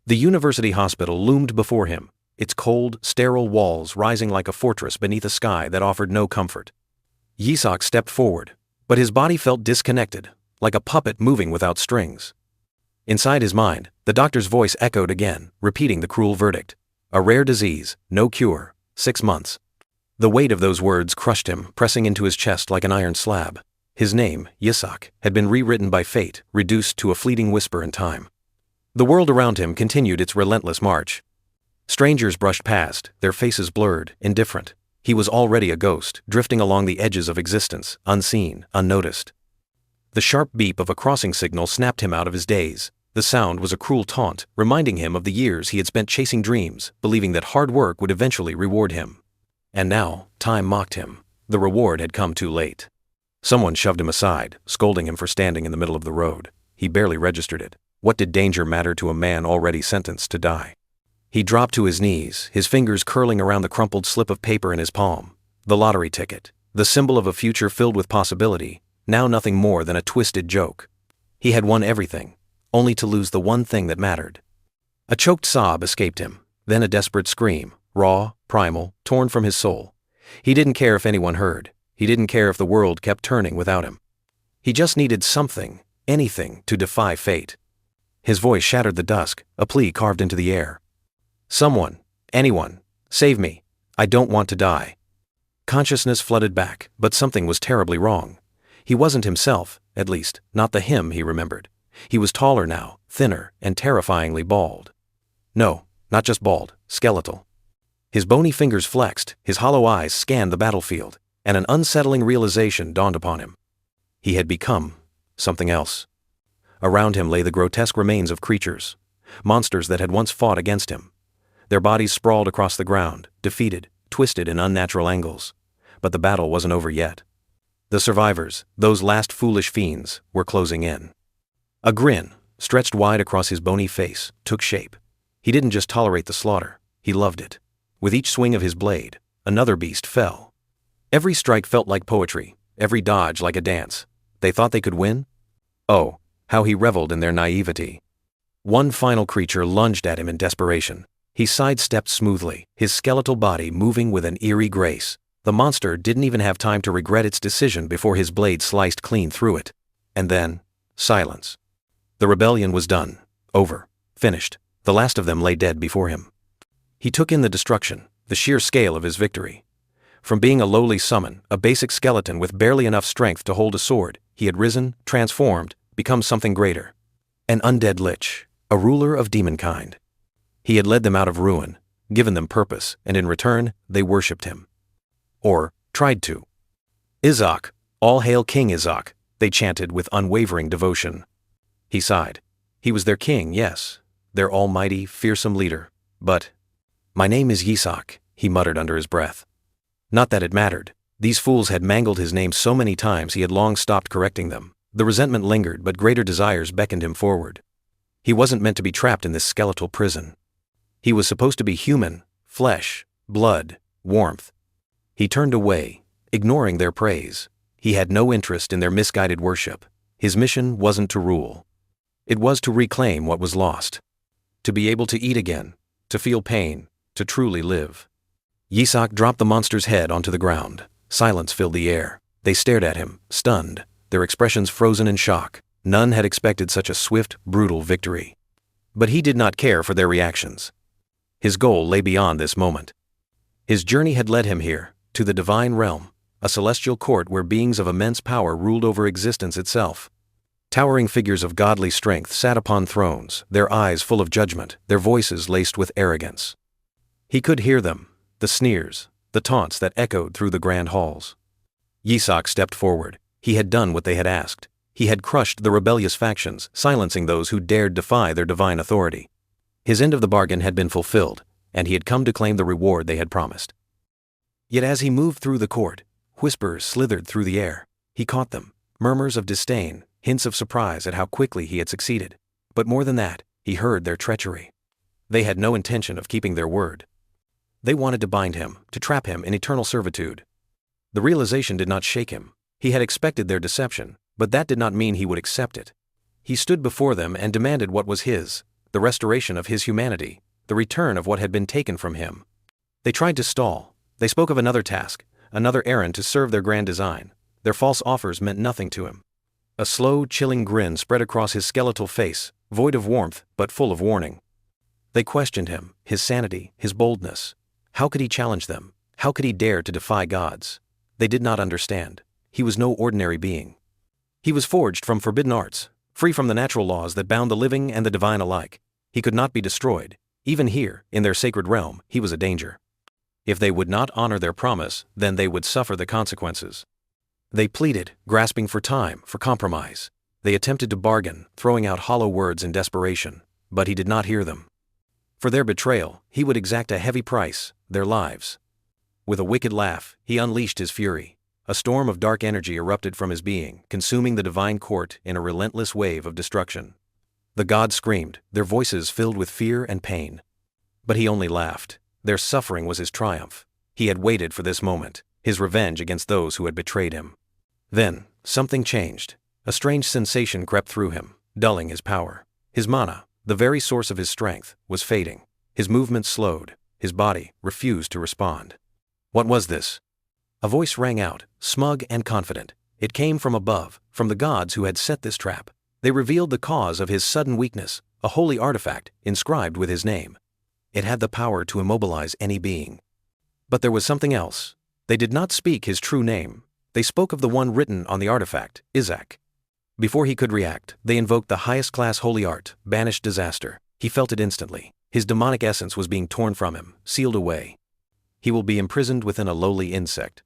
The university hospital loomed before him, its cold, sterile walls rising like a fortress beneath a sky that offered no comfort. Yisak stepped forward, but his body felt disconnected, like a puppet moving without strings. Inside his mind, the doctor's voice echoed again, repeating the cruel verdict. A rare disease, no cure, 6 months. The weight of those words crushed him, pressing into his chest like an iron slab. His name, Yisak, had been rewritten by fate, reduced to a fleeting whisper in time. The world around him continued its relentless march. Strangers brushed past, their faces blurred, indifferent. He was already a ghost, drifting along the edges of existence, unseen, unnoticed. The sharp beep of a crossing signal snapped him out of his daze. The sound was a cruel taunt, reminding him of the years he had spent chasing dreams, believing that hard work would eventually reward him. And now, time mocked him. The reward had come too late. Someone shoved him aside, scolding him for standing in the middle of the road. He barely registered it. What did danger matter to a man already sentenced to die? He dropped to his knees, his fingers curling around the crumpled slip of paper in his palm. The lottery ticket, the symbol of a future filled with possibility, now nothing more than a twisted joke. He had won everything, only to lose the one thing that mattered. A choked sob escaped him, then a desperate scream, raw, primal, torn from his soul. He didn't care if anyone heard. He didn't care if the world kept turning without him. He just needed something, anything, to defy fate. His voice shattered the dusk, a plea carved into the air. Someone, anyone, save me. I don't want to die. Consciousness flooded back, but something was terribly wrong. He wasn't himself, at least, not the him he remembered. He was taller now, thinner, and terrifyingly bald. No, not just bald, skeletal. His bony fingers flexed, his hollow eyes scanned the battlefield, and an unsettling realization dawned upon him. He had become something else. Around him lay the grotesque remains of creatures, monsters that had once fought against him. Their bodies sprawled across the ground, defeated, twisted in unnatural angles. But the battle wasn't over yet. The survivors, those last foolish fiends, were closing in. A grin, stretched wide across his bony face, took shape. He didn't just tolerate the slaughter, he loved it. With each swing of his blade, another beast fell. Every strike felt like poetry, every dodge like a dance. They thought they could win? Oh, how he reveled in their naivety. One final creature lunged at him in desperation. He sidestepped smoothly, his skeletal body moving with an eerie grace. The monster didn't even have time to regret its decision before his blade sliced clean through it. And then, silence. The rebellion was done, over, finished. The last of them lay dead before him. He took in the destruction, the sheer scale of his victory. From being a lowly summon, a basic skeleton with barely enough strength to hold a sword, he had risen, transformed, become something greater. An undead lich, a ruler of demonkind. He had led them out of ruin, given them purpose, and in return, they worshipped him. Or, tried to. Izak, all hail King Izak, they chanted with unwavering devotion. He sighed. He was their king, yes, their almighty, fearsome leader. But, my name is Yisak, he muttered under his breath. Not that it mattered. These fools had mangled his name so many times he had long stopped correcting them. The resentment lingered, but greater desires beckoned him forward. He wasn't meant to be trapped in this skeletal prison. He was supposed to be human, flesh, blood, warmth. He turned away, ignoring their praise. He had no interest in their misguided worship. His mission wasn't to rule. It was to reclaim what was lost. To be able to eat again, to feel pain, to truly live. Yisak dropped the monster's head onto the ground. Silence filled the air. They stared at him, stunned, their expressions frozen in shock. None had expected such a swift, brutal victory. But he did not care for their reactions. His goal lay beyond this moment. His journey had led him here, to the divine realm, a celestial court where beings of immense power ruled over existence itself. Towering figures of godly strength sat upon thrones, their eyes full of judgment, their voices laced with arrogance. He could hear them, the sneers, the taunts that echoed through the grand halls. Yisak stepped forward. He had done what they had asked. He had crushed the rebellious factions, silencing those who dared defy their divine authority. His end of the bargain had been fulfilled, and he had come to claim the reward they had promised. Yet as he moved through the court, whispers slithered through the air. He caught them, murmurs of disdain, hints of surprise at how quickly he had succeeded. But more than that, he heard their treachery. They had no intention of keeping their word. They wanted to bind him, to trap him in eternal servitude. The realization did not shake him. He had expected their deception, but that did not mean he would accept it. He stood before them and demanded what was his, the restoration of his humanity, the return of what had been taken from him. They tried to stall. They spoke of another task, another errand to serve their grand design. Their false offers meant nothing to him. A slow, chilling grin spread across his skeletal face, void of warmth but full of warning. They questioned him, his sanity, his boldness. How could he challenge them? How could he dare to defy gods? They did not understand. He was no ordinary being. He was forged from forbidden arts, free from the natural laws that bound the living and the divine alike. He could not be destroyed. Even here, in their sacred realm, he was a danger. If they would not honor their promise, then they would suffer the consequences. They pleaded, grasping for time, for compromise. They attempted to bargain, throwing out hollow words in desperation, but he did not hear them. For their betrayal, he would exact a heavy price, their lives. With a wicked laugh, he unleashed his fury. A storm of dark energy erupted from his being, consuming the divine court in a relentless wave of destruction. The gods screamed, their voices filled with fear and pain. But he only laughed. Their suffering was his triumph. He had waited for this moment, his revenge against those who had betrayed him. Then, something changed. A strange sensation crept through him, dulling his power. His mana, the very source of his strength, was fading. His movements slowed. His body refused to respond. What was this? A voice rang out, smug and confident. It came from above, from the gods who had set this trap. They revealed the cause of his sudden weakness, a holy artifact inscribed with his name. It had the power to immobilize any being. But there was something else. They did not speak his true name. They spoke of the one written on the artifact, Izak. Before he could react, they invoked the highest-class holy art, banished disaster. He felt it instantly. His demonic essence was being torn from him, sealed away. He will be imprisoned within a lowly insect.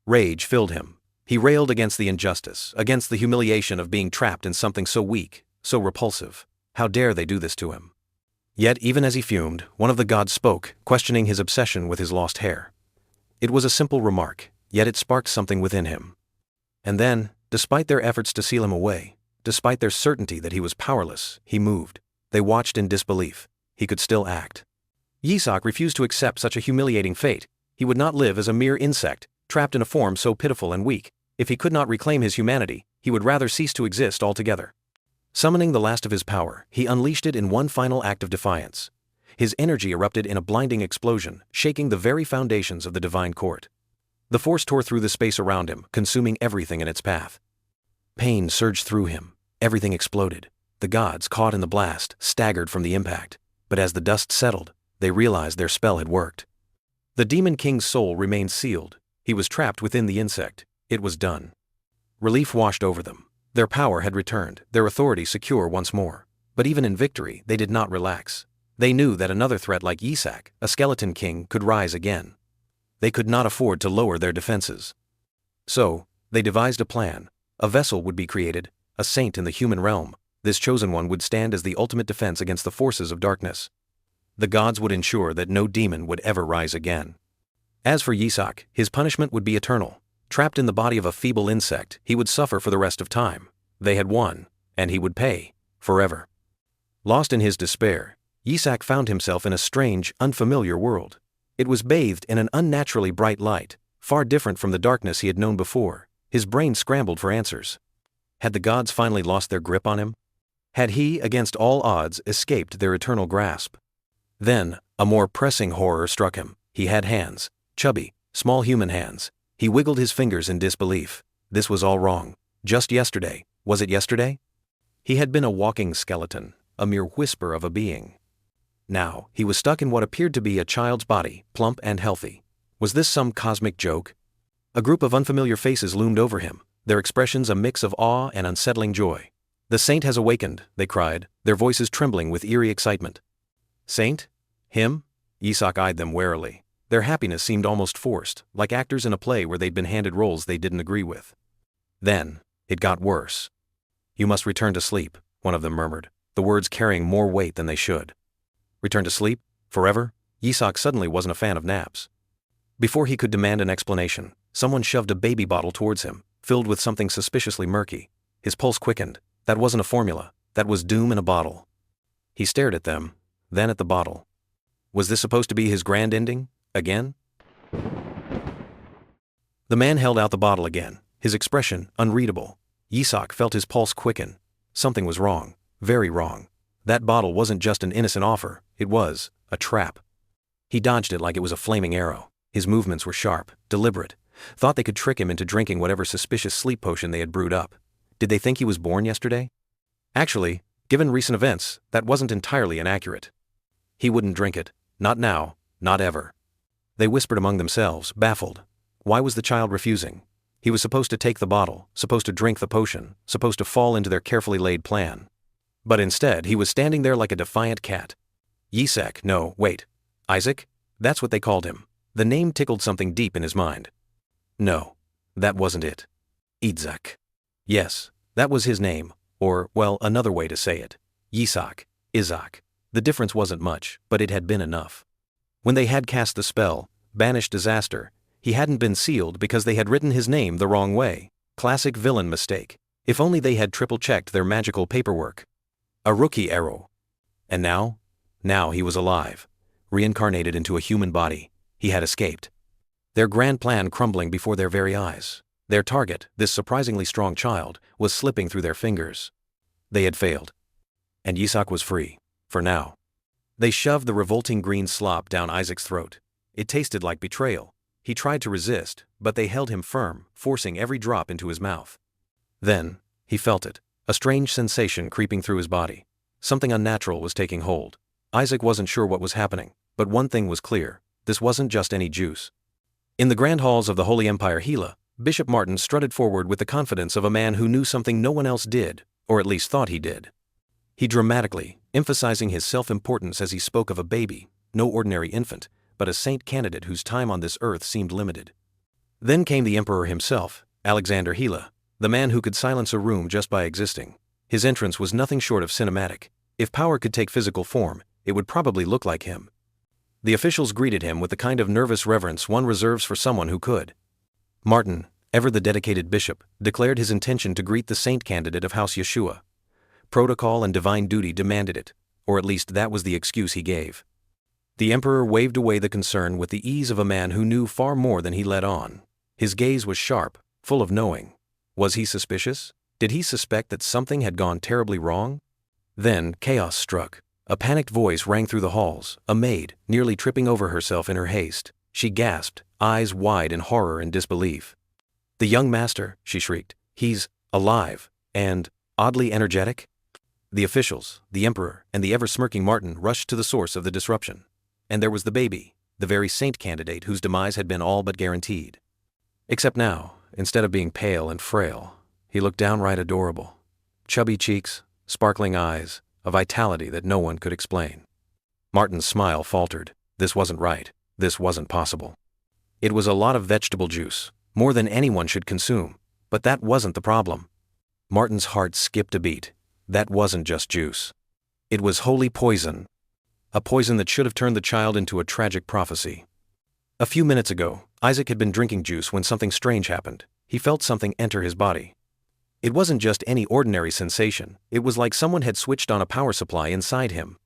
Rage filled him. He railed against the injustice, against the humiliation of being trapped in something so weak, so repulsive. How dare they do this to him? Yet even as he fumed, one of the gods spoke, questioning his obsession with his lost hair. It was a simple remark, yet it sparked something within him. And then, despite their efforts to seal him away, despite their certainty that he was powerless, he moved. They watched in disbelief. He could still act. Yisak refused to accept such a humiliating fate. He would not live as a mere insect, trapped in a form so pitiful and weak. If he could not reclaim his humanity, he would rather cease to exist altogether. Summoning the last of his power, he unleashed it in one final act of defiance. His energy erupted in a blinding explosion, shaking the very foundations of the divine court. The force tore through the space around him, consuming everything in its path. Pain surged through him. Everything exploded. The gods, caught in the blast, staggered from the impact. But as the dust settled, they realized their spell had worked. The Demon King's soul remained sealed. He was trapped within the insect. It was done. Relief washed over them. Their power had returned, their authority secure once more. But even in victory, they did not relax. They knew that another threat like Yisak, a skeleton king, could rise again. They could not afford to lower their defenses. So, they devised a plan. A vessel would be created, a saint in the human realm. This chosen one would stand as the ultimate defense against the forces of darkness. The gods would ensure that no demon would ever rise again. As for Yisak, his punishment would be eternal. Trapped in the body of a feeble insect, he would suffer for the rest of time. They had won, and he would pay, forever. Lost in his despair, Yisak found himself in a strange, unfamiliar world. It was bathed in an unnaturally bright light, far different from the darkness he had known before. His brain scrambled for answers. Had the gods finally lost their grip on him? Had he, against all odds, escaped their eternal grasp? Then, a more pressing horror struck him. He had hands, chubby, small human hands. He wiggled his fingers in disbelief. This was all wrong. Just yesterday. Was it yesterday? He had been a walking skeleton, a mere whisper of a being. Now, he was stuck in what appeared to be a child's body, plump and healthy. Was this some cosmic joke? A group of unfamiliar faces loomed over him, their expressions a mix of awe and unsettling joy. "The saint has awakened," they cried, their voices trembling with eerie excitement. Saint? Him? Yisak eyed them warily. Their happiness seemed almost forced, like actors in a play where they'd been handed roles they didn't agree with. Then, it got worse. "You must return to sleep," one of them murmured, the words carrying more weight than they should. Return to sleep? Forever? Yisak suddenly wasn't a fan of naps. Before he could demand an explanation, someone shoved a baby bottle towards him, filled with something suspiciously murky. His pulse quickened. That wasn't a formula. That was doom in a bottle. He stared at them, then at the bottle. Was this supposed to be his grand ending? Again? The man held out the bottle again, his expression unreadable. Yisak felt his pulse quicken. Something was wrong, very wrong. That bottle wasn't just an innocent offer, it was a trap. He dodged it like it was a flaming arrow. His movements were sharp, deliberate. Thought they could trick him into drinking whatever suspicious sleep potion they had brewed up. Did they think he was born yesterday? Actually, given recent events, that wasn't entirely inaccurate. He wouldn't drink it. Not now, not ever. They whispered among themselves, baffled. Why was the child refusing? He was supposed to take the bottle, supposed to drink the potion, supposed to fall into their carefully laid plan. But instead, he was standing there like a defiant cat. Yisak, no, wait. Isaac? That's what they called him. The name tickled something deep in his mind. No, that wasn't it. Idzak. Yes, that was his name, or, well, another way to say it. Yisak, Izak. The difference wasn't much, but it had been enough. When they had cast the spell, banished disaster, he hadn't been sealed because they had written his name the wrong way. Classic villain mistake. If only they had triple-checked their magical paperwork. A rookie error. And now? Now he was alive. Reincarnated into a human body. He had escaped. Their grand plan crumbling before their very eyes. Their target, this surprisingly strong child, was slipping through their fingers. They had failed. And Yisak was free. For now. They shoved the revolting green slop down Isaac's throat. It tasted like betrayal. He tried to resist, but they held him firm, forcing every drop into his mouth. Then, he felt it, a strange sensation creeping through his body. Something unnatural was taking hold. Isaac wasn't sure what was happening, but one thing was clear, this wasn't just any juice. In the grand halls of the Holy Empire Hela, Bishop Martin strutted forward with the confidence of a man who knew something no one else did, or at least thought he did. He dramatically, emphasizing his self-importance as he spoke of a baby, no ordinary infant, but a saint candidate whose time on this earth seemed limited. Then came the emperor himself, Alexander Hela, the man who could silence a room just by existing. His entrance was nothing short of cinematic. If power could take physical form, it would probably look like him. The officials greeted him with the kind of nervous reverence one reserves for someone who could. Martin, ever the dedicated bishop, declared his intention to greet the saint candidate of House Yeshua. Protocol and divine duty demanded it, or at least that was the excuse he gave. The emperor waved away the concern with the ease of a man who knew far more than he let on. His gaze was sharp, full of knowing. Was he suspicious? Did he suspect that something had gone terribly wrong? Then chaos struck. A panicked voice rang through the halls, a maid, nearly tripping over herself in her haste. She gasped, eyes wide in horror and disbelief. "The young master," she shrieked. "He's alive, and oddly energetic?" The officials, the emperor, and the ever-smirking Martin rushed to the source of the disruption. And there was the baby, the very saint candidate whose demise had been all but guaranteed. Except now, instead of being pale and frail, he looked downright adorable. Chubby cheeks, sparkling eyes, a vitality that no one could explain. Martin's smile faltered. This wasn't right. This wasn't possible. It was a lot of vegetable juice, more than anyone should consume, but that wasn't the problem. Martin's heart skipped a beat. That wasn't just juice. It was holy poison. A poison that should have turned the child into a tragic prophecy. A few minutes ago, Isaac had been drinking juice when something strange happened. He felt something enter his body. It wasn't just any ordinary sensation. It was like someone had switched on a power supply inside him.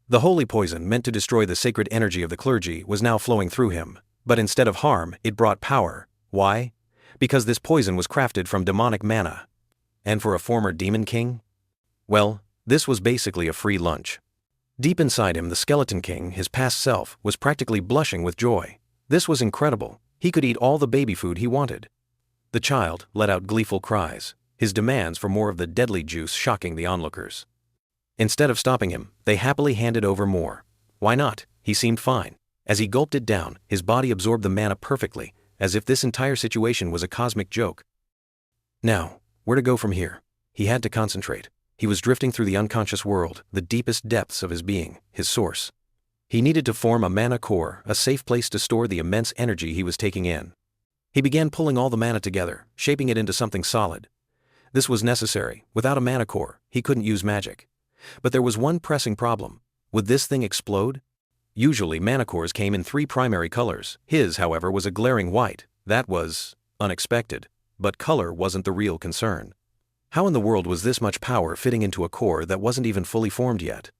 The holy poison meant to destroy the sacred energy of the clergy was now flowing through him, but instead of harm, it brought power. Why? Because this poison was crafted from demonic mana. And for a former demon king? Well, this was basically a free lunch. Deep inside him, the Skeleton King, his past self, was practically blushing with joy. This was incredible. He could eat all the baby food he wanted. The child let out gleeful cries, his demands for more of the deadly juice shocking the onlookers. Instead of stopping him, they happily handed over more. Why not? He seemed fine. As he gulped it down, his body absorbed the mana perfectly, as if this entire situation was a cosmic joke. Now, where to go from here? He had to concentrate. He was drifting through the unconscious world, the deepest depths of his being, his source. He needed to form a mana core, a safe place to store the immense energy he was taking in. He began pulling all the mana together, shaping it into something solid. This was necessary. Without a mana core, he couldn't use magic. But there was one pressing problem. Would this thing explode? Usually mana cores came in 3 primary colors. His, however, was a glaring white. That was unexpected. But color wasn't the real concern. How in the world was this much power fitting into a core that wasn't even fully formed yet?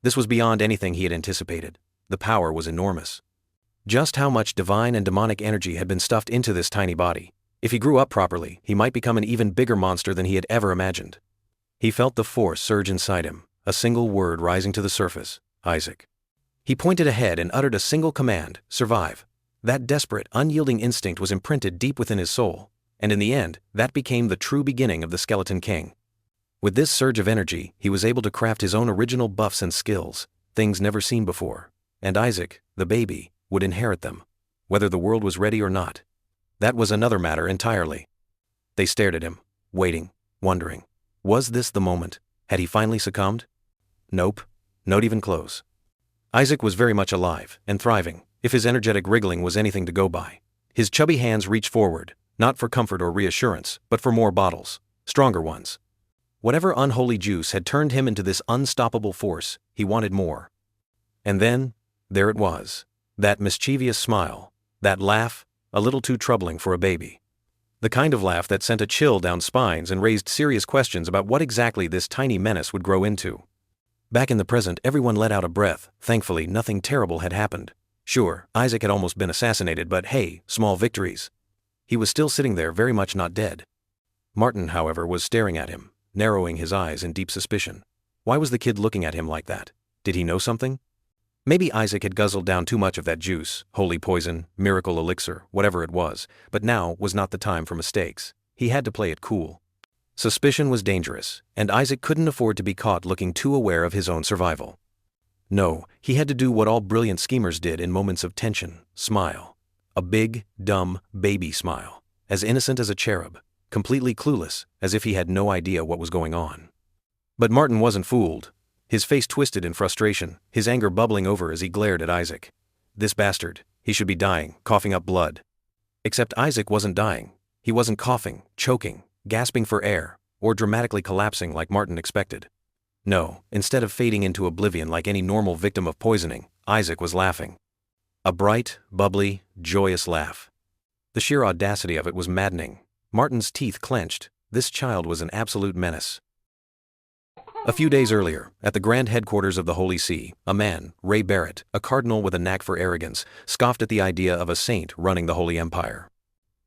This was beyond anything he had anticipated. The power was enormous. Just how much divine and demonic energy had been stuffed into this tiny body? If he grew up properly, he might become an even bigger monster than he had ever imagined. He felt the force surge inside him, a single word rising to the surface: Isaac. He pointed ahead and uttered a single command: survive. That desperate, unyielding instinct was imprinted deep within his soul, and in the end, that became the true beginning of the Skeleton King. With this surge of energy, he was able to craft his own original buffs and skills, things never seen before, and Isaac, the baby, would inherit them, whether the world was ready or not. That was another matter entirely. They stared at him, waiting, wondering. Was this the moment? Had he finally succumbed? Nope, not even close. Isaac was very much alive and thriving, if his energetic wriggling was anything to go by. His chubby hands reached forward, not for comfort or reassurance, but for more bottles, stronger ones. Whatever unholy juice had turned him into this unstoppable force, he wanted more. And then, there it was. That mischievous smile, that laugh, a little too troubling for a baby. The kind of laugh that sent a chill down spines and raised serious questions about what exactly this tiny menace would grow into. Back in the present, everyone let out a breath. Thankfully, nothing terrible had happened. Sure, Isaac had almost been assassinated, but hey, small victories. He was still sitting there, very much not dead. Martin, however, was staring at him, narrowing his eyes in deep suspicion. Why was the kid looking at him like that? Did he know something? Maybe Isaac had guzzled down too much of that juice, holy poison, miracle elixir, whatever it was, but now was not the time for mistakes. He had to play it cool. Suspicion was dangerous, and Isaac couldn't afford to be caught looking too aware of his own survival. No, he had to do what all brilliant schemers did in moments of tension: smile. A big, dumb, baby smile, as innocent as a cherub, completely clueless, as if he had no idea what was going on. But Martin wasn't fooled. His face twisted in frustration, his anger bubbling over as he glared at Isaac. This bastard, he should be dying, coughing up blood. Except Isaac wasn't dying. He wasn't coughing, choking, gasping for air, or dramatically collapsing like Martin expected. No, instead of fading into oblivion like any normal victim of poisoning, Isaac was laughing. A bright, bubbly, joyous laugh. The sheer audacity of it was maddening. Martin's teeth clenched. This child was an absolute menace. A few days earlier, at the grand headquarters of the Holy See, a man, Ray Barrett, a cardinal with a knack for arrogance, scoffed at the idea of a saint running the Holy Empire.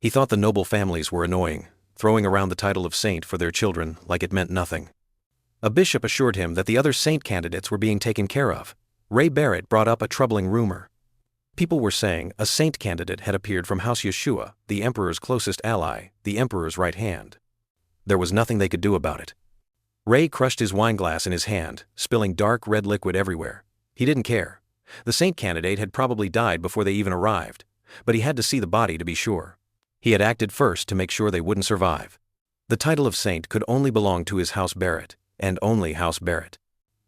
He thought the noble families were annoying, throwing around the title of saint for their children like it meant nothing. A bishop assured him that the other saint candidates were being taken care of. Ray Barrett brought up a troubling rumor. People were saying a saint candidate had appeared from House Yeshua, the emperor's closest ally, the emperor's right hand. There was nothing they could do about it. Ray crushed his wineglass in his hand, spilling dark red liquid everywhere. He didn't care. The saint candidate had probably died before they even arrived, but he had to see the body to be sure. He had acted first to make sure they wouldn't survive. The title of saint could only belong to his House Barrett, and only House Barrett.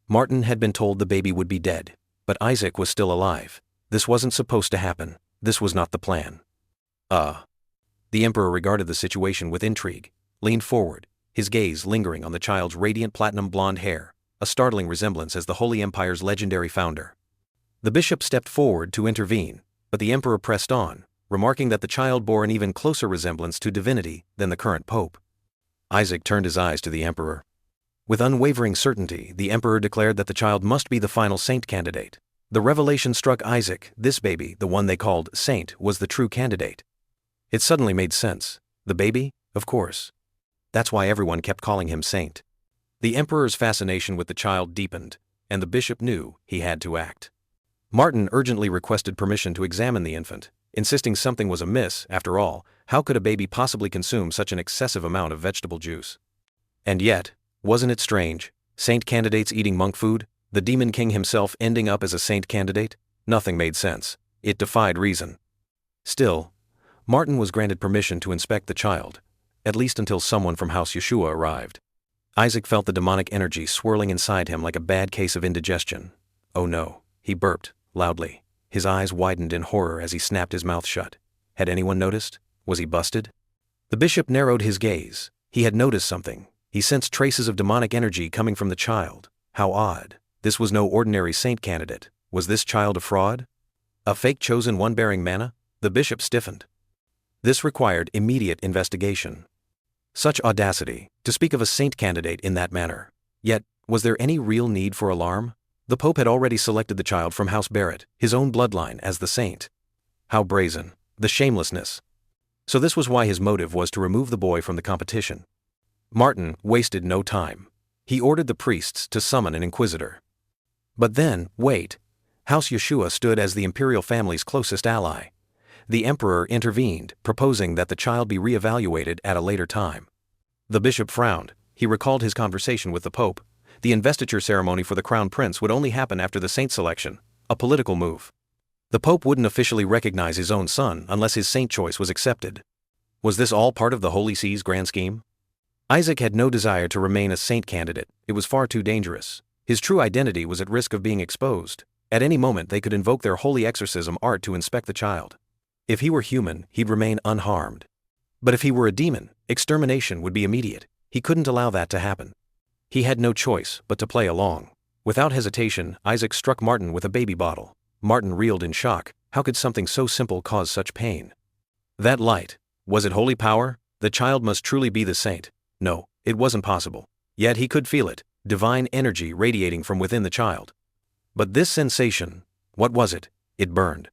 Martin had been told the baby would be dead, but Isaac was still alive. This wasn't supposed to happen. This was not the plan. The emperor regarded the situation with intrigue, leaned forward, his gaze lingering on the child's radiant platinum blonde hair, a startling resemblance as the Holy Empire's legendary founder. The bishop stepped forward to intervene, but the emperor pressed on, remarking that the child bore an even closer resemblance to divinity than the current pope. Isaac turned his eyes to the emperor. With unwavering certainty, the emperor declared that the child must be the final saint candidate. The revelation struck Isaac. This baby, the one they called saint, was the true candidate. It suddenly made sense. The baby? Of course. That's why everyone kept calling him saint. The emperor's fascination with the child deepened, and the bishop knew he had to act. Martin urgently requested permission to examine the infant, insisting something was amiss. After all, how could a baby possibly consume such an excessive amount of vegetable juice? And yet, wasn't it strange? Saint candidates eating monk food, the demon king himself ending up as a saint candidate? Nothing made sense. It defied reason. Still, Martin was granted permission to inspect the child, at least until someone from House Yeshua arrived. Isaac felt the demonic energy swirling inside him like a bad case of indigestion. Oh no, he burped, loudly. His eyes widened in horror as he snapped his mouth shut. Had anyone noticed? Was he busted? The bishop narrowed his gaze. He had noticed something. He sensed traces of demonic energy coming from the child. How odd. This was no ordinary saint candidate. Was this child a fraud? A fake chosen one bearing manna? The bishop stiffened. This required immediate investigation. Such audacity, to speak of a saint candidate in that manner. Yet, was there any real need for alarm? The Pope had already selected the child from House Barrett, his own bloodline, as the saint. How brazen. The shamelessness. So this was why his motive was to remove the boy from the competition. Martin wasted no time. He ordered the priests to summon an inquisitor. But then, wait. House Yeshua stood as the imperial family's closest ally. The emperor intervened, proposing that the child be re-evaluated at a later time. The bishop frowned. He recalled his conversation with the pope. The investiture ceremony for the crown prince would only happen after the saint selection, a political move. The pope wouldn't officially recognize his own son unless his saint choice was accepted. Was this all part of the Holy See's grand scheme? Isaac had no desire to remain a saint candidate. It was far too dangerous. His true identity was at risk of being exposed. At any moment they could invoke their holy exorcism art to inspect the child. If he were human, he'd remain unharmed. But if he were a demon, extermination would be immediate. He couldn't allow that to happen. He had no choice but to play along. Without hesitation, Isaac struck Martin with a baby bottle. Martin reeled in shock. How could something so simple cause such pain? That light. Was it holy power? The child must truly be the saint. No, it wasn't possible. Yet he could feel it, divine energy radiating from within the child. But this sensation, what was it? It burned.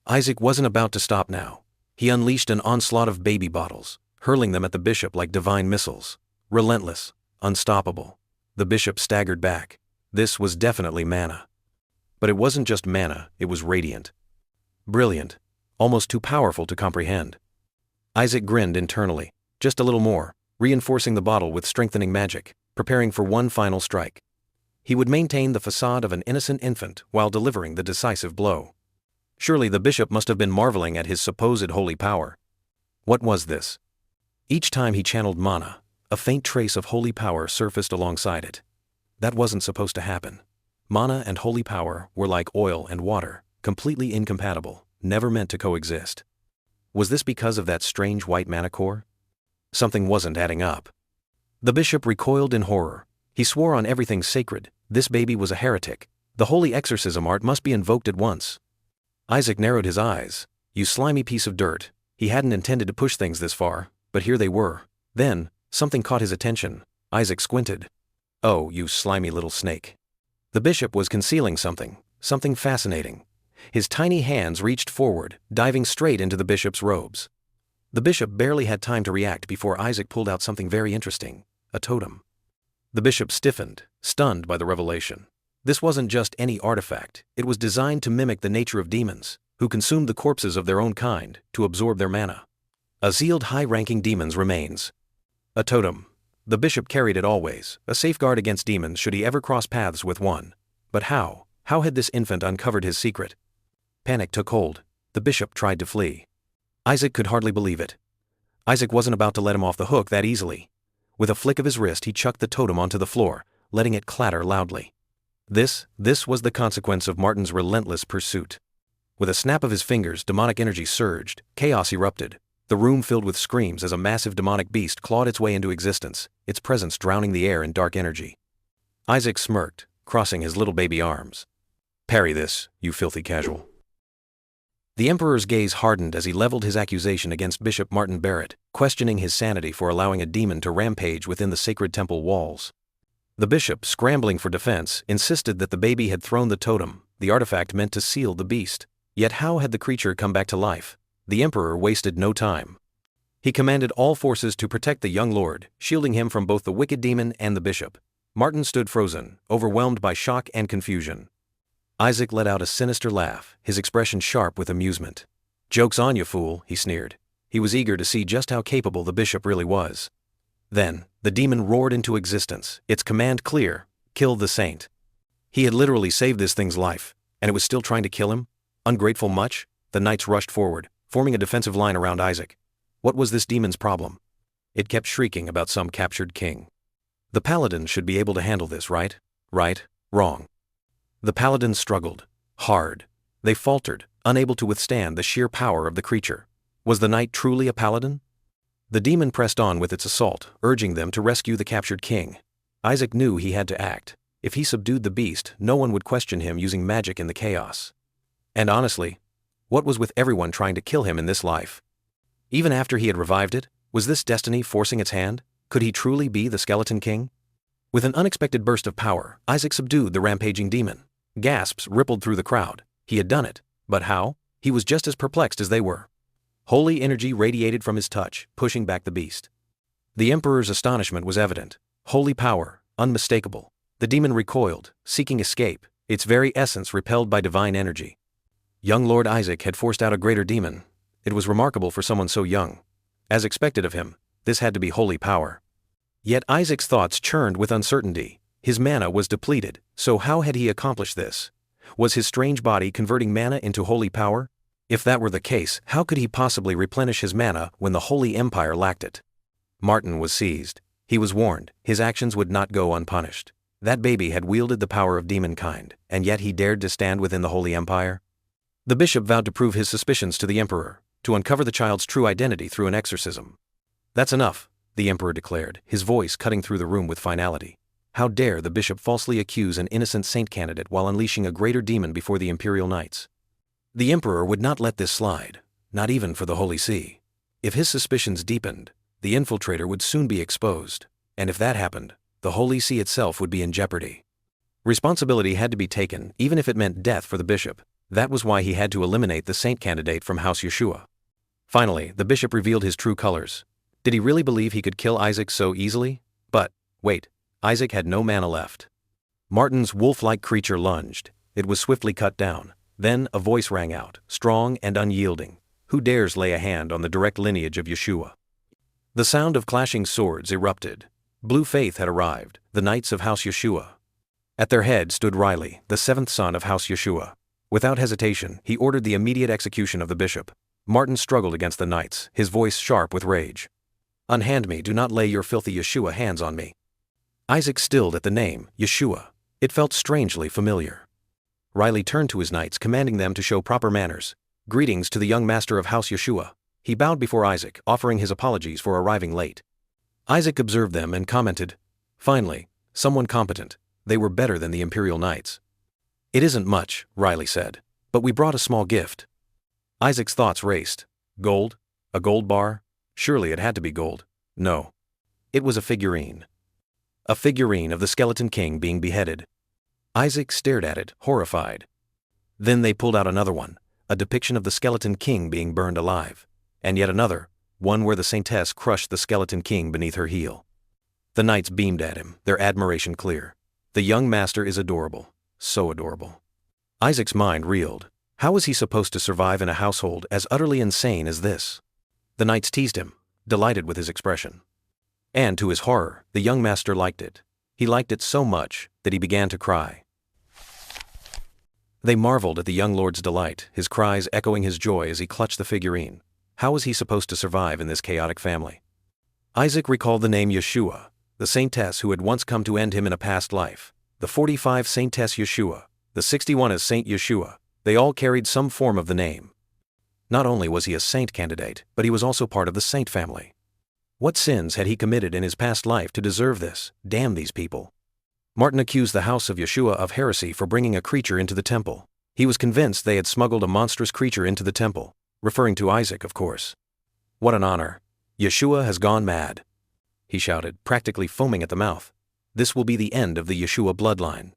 Isaac wasn't about to stop now. He unleashed an onslaught of baby bottles, hurling them at the bishop like divine missiles. Relentless, unstoppable. The bishop staggered back. This was definitely mana. But it wasn't just mana, it was radiant. Brilliant. Almost too powerful to comprehend. Isaac grinned internally. Just a little more, reinforcing the bottle with strengthening magic, preparing for one final strike. He would maintain the facade of an innocent infant while delivering the decisive blow. Surely the bishop must have been marveling at his supposed holy power. What was this? Each time he channeled mana, a faint trace of holy power surfaced alongside it. That wasn't supposed to happen. Mana and holy power were like oil and water, completely incompatible, never meant to coexist. Was this because of that strange white mana core? Something wasn't adding up. The bishop recoiled in horror. He swore on everything sacred. This baby was a heretic. The holy exorcism art must be invoked at once. Isaac narrowed his eyes. You slimy piece of dirt. He hadn't intended to push things this far, but here they were. Then, something caught his attention. Isaac squinted. Oh, you slimy little snake. The bishop was concealing something fascinating. His tiny hands reached forward, diving straight into the bishop's robes. The bishop barely had time to react before Isaac pulled out something very interesting, a totem. The bishop stiffened, stunned by the revelation. This wasn't just any artifact, it was designed to mimic the nature of demons, who consumed the corpses of their own kind to absorb their mana. A sealed high-ranking demon's remains. A totem. The bishop carried it always, a safeguard against demons should he ever cross paths with one. But how? How had this infant uncovered his secret? Panic took hold. The bishop tried to flee. Isaac could hardly believe it. Isaac wasn't about to let him off the hook that easily. With a flick of his wrist he chucked the totem onto the floor, letting it clatter loudly. This was the consequence of Martin's relentless pursuit. With a snap of his fingers, demonic energy surged, chaos erupted. The room filled with screams as a massive demonic beast clawed its way into existence, its presence drowning the air in dark energy. Isaac smirked, crossing his little baby arms. Parry this, you filthy casual. The Emperor's gaze hardened as he leveled his accusation against Bishop Martin Barrett, questioning his sanity for allowing a demon to rampage within the sacred temple walls. The bishop, scrambling for defense, insisted that the baby had thrown the totem, the artifact meant to seal the beast. Yet how had the creature come back to life? The Emperor wasted no time. He commanded all forces to protect the young lord, shielding him from both the wicked demon and the bishop. Martin stood frozen, overwhelmed by shock and confusion. Isaac let out a sinister laugh, his expression sharp with amusement. "Joke's on you, fool," he sneered. He was eager to see just how capable the bishop really was. Then, the demon roared into existence, its command clear: kill the saint. He had literally saved this thing's life, and it was still trying to kill him? Ungrateful much? The knights rushed forward, forming a defensive line around Isaac. What was this demon's problem? It kept shrieking about some captured king. The paladin should be able to handle this, right? Right? Wrong. The paladins struggled. Hard. They faltered, unable to withstand the sheer power of the creature. Was the knight truly a paladin? The demon pressed on with its assault, urging them to rescue the captured king. Isaac knew he had to act. If he subdued the beast, no one would question him using magic in the chaos. And honestly, what was with everyone trying to kill him in this life? Even after he had revived it, was this destiny forcing its hand? Could he truly be the skeleton king? With an unexpected burst of power, Isaac subdued the rampaging demon. Gasps rippled through the crowd. He had done it. But how? He was just as perplexed as they were. Holy energy radiated from his touch, pushing back the beast. The Emperor's astonishment was evident. Holy power, Unmistakable. The demon recoiled, seeking escape, its very essence repelled by divine energy. Young Lord Isaac had forced out a greater demon. It was remarkable for someone so young. As expected of him, this had to be holy power. Yet Isaac's thoughts churned with uncertainty. His mana was depleted, so how had he accomplished this? Was his strange body converting mana into holy power? If that were the case, how could he possibly replenish his mana when the Holy Empire lacked it? Martin was seized. He was warned, his actions would not go unpunished. That baby had wielded the power of demonkind, and yet he dared to stand within the Holy Empire? The bishop vowed to prove his suspicions to the emperor, to uncover the child's true identity through an exorcism. That's enough, the emperor declared, his voice cutting through the room with finality. How dare the bishop falsely accuse an innocent saint candidate while unleashing a greater demon before the imperial knights? The emperor would not let this slide, not even for the Holy See. If his suspicions deepened, the infiltrator would soon be exposed, and if that happened, the Holy See itself would be in jeopardy. Responsibility had to be taken, even if it meant death for the bishop. That was why he had to eliminate the saint candidate from House Yeshua. Finally, the bishop revealed his true colors. Did he really believe he could kill Isaac so easily? But, wait, Isaac had no mana left. Martin's wolf-like creature lunged. It was swiftly cut down. Then a voice rang out, strong and unyielding. Who dares lay a hand on the direct lineage of Yeshua? The sound of clashing swords erupted. Blue Faith had arrived, the knights of House Yeshua. At their head stood Riley, the seventh son of House Yeshua. Without hesitation, he ordered the immediate execution of the bishop. Martin struggled against the knights, his voice sharp with rage. Unhand me, do not lay your filthy Yeshua hands on me. Isaac stilled at the name, Yeshua. It felt strangely familiar. Riley turned to his knights, commanding them to show proper manners. Greetings to the young master of House Yeshua. He bowed before Isaac, offering his apologies for arriving late. Isaac observed them and commented, finally, someone competent. They were better than the Imperial Knights. It isn't much, Riley said, but we brought a small gift. Isaac's thoughts raced. Gold? A gold bar? Surely it had to be gold. No. It was a figurine. A figurine of the Skeleton King being beheaded. Isaac stared at it, horrified. Then they pulled out another one, a depiction of the Skeleton King being burned alive. And yet another, one where the Saintess crushed the Skeleton King beneath her heel. The knights beamed at him, their admiration clear. The young master is adorable. So adorable. Isaac's mind reeled. How was he supposed to survive in a household as utterly insane as this? The knights teased him, delighted with his expression. And to his horror, the young master liked it. He liked it so much that he began to cry. They marveled at the young lord's delight, his cries echoing his joy as he clutched the figurine. How was he supposed to survive in this chaotic family? Isaac recalled the name Yeshua, the saintess who had once come to end him in a past life. The 45 Saintess Yeshua, the 61 as Saint Yeshua, they all carried some form of the name. Not only was he a saint candidate, but he was also part of the saint family. What sins had he committed in his past life to deserve this? Damn these people. Martin accused the house of Yeshua of heresy for bringing a creature into the temple. He was convinced they had smuggled a monstrous creature into the temple, referring to Isaac, of course. What an honor. Yeshua has gone mad, he shouted, practically foaming at the mouth. This will be the end of the Yeshua bloodline.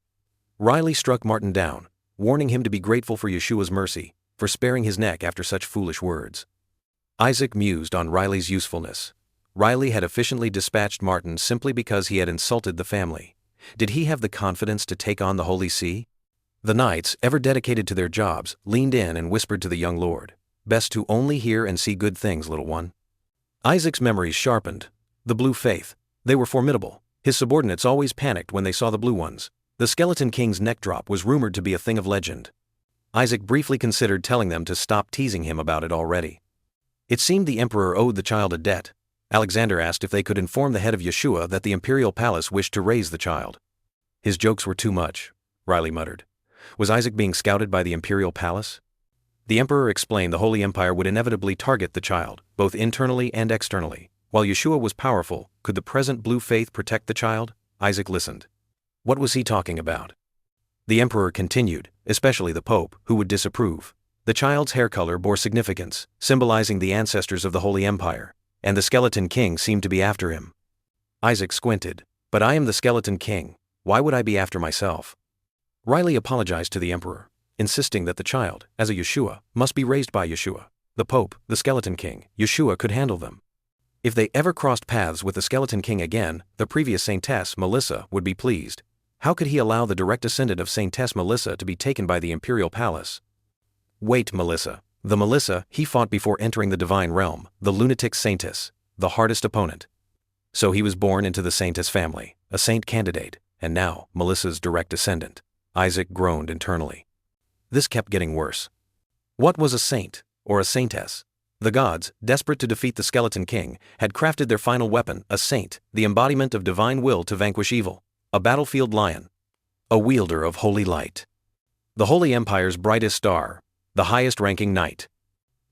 Riley struck Martin down, warning him to be grateful for Yeshua's mercy, for sparing his neck after such foolish words. Isaac mused on Riley's usefulness. Riley had efficiently dispatched Martin simply because he had insulted the family. Did he have the confidence to take on the Holy See? The knights, ever dedicated to their jobs, leaned in and whispered to the young lord, "Best to only hear and see good things, little one." Isaac's memories sharpened. The Blue Faith. They were formidable. His subordinates always panicked when they saw the blue ones. The Skeleton King's neck drop was rumored to be a thing of legend. Isaac briefly considered telling them to stop teasing him about it already. It seemed the emperor owed the child a debt. Alexander asked if they could inform the head of Yeshua that the imperial palace wished to raise the child. His jokes were too much, Riley muttered. Was Isaac being scouted by the imperial palace? The emperor explained the Holy Empire would inevitably target the child, both internally and externally. While Yeshua was powerful, could the present Blue Faith protect the child? Isaac listened. What was he talking about? The emperor continued, especially the pope, who would disapprove. The child's hair color bore significance, symbolizing the ancestors of the Holy Empire, and the Skeleton King seemed to be after him. Isaac squinted. But I am the Skeleton King. Why would I be after myself? Riley apologized to the emperor, insisting that the child, as a Yeshua, must be raised by Yeshua. The pope, the Skeleton King, Yeshua could handle them. If they ever crossed paths with the Skeleton King again, the previous Saintess, Melissa, would be pleased. How could he allow the direct descendant of Saintess Melissa to be taken by the Imperial Palace? Wait, Melissa. The Melissa he fought before entering the Divine Realm, the lunatic Saintess, the hardest opponent. So he was born into the Saintess family, a saint candidate, and now, Melissa's direct descendant. Isaac groaned internally. This kept getting worse. What was a saint, or a saintess? The gods, desperate to defeat the Skeleton King, had crafted their final weapon, a saint, the embodiment of divine will to vanquish evil, a battlefield lion, a wielder of holy light. The Holy Empire's brightest star, the highest-ranking knight.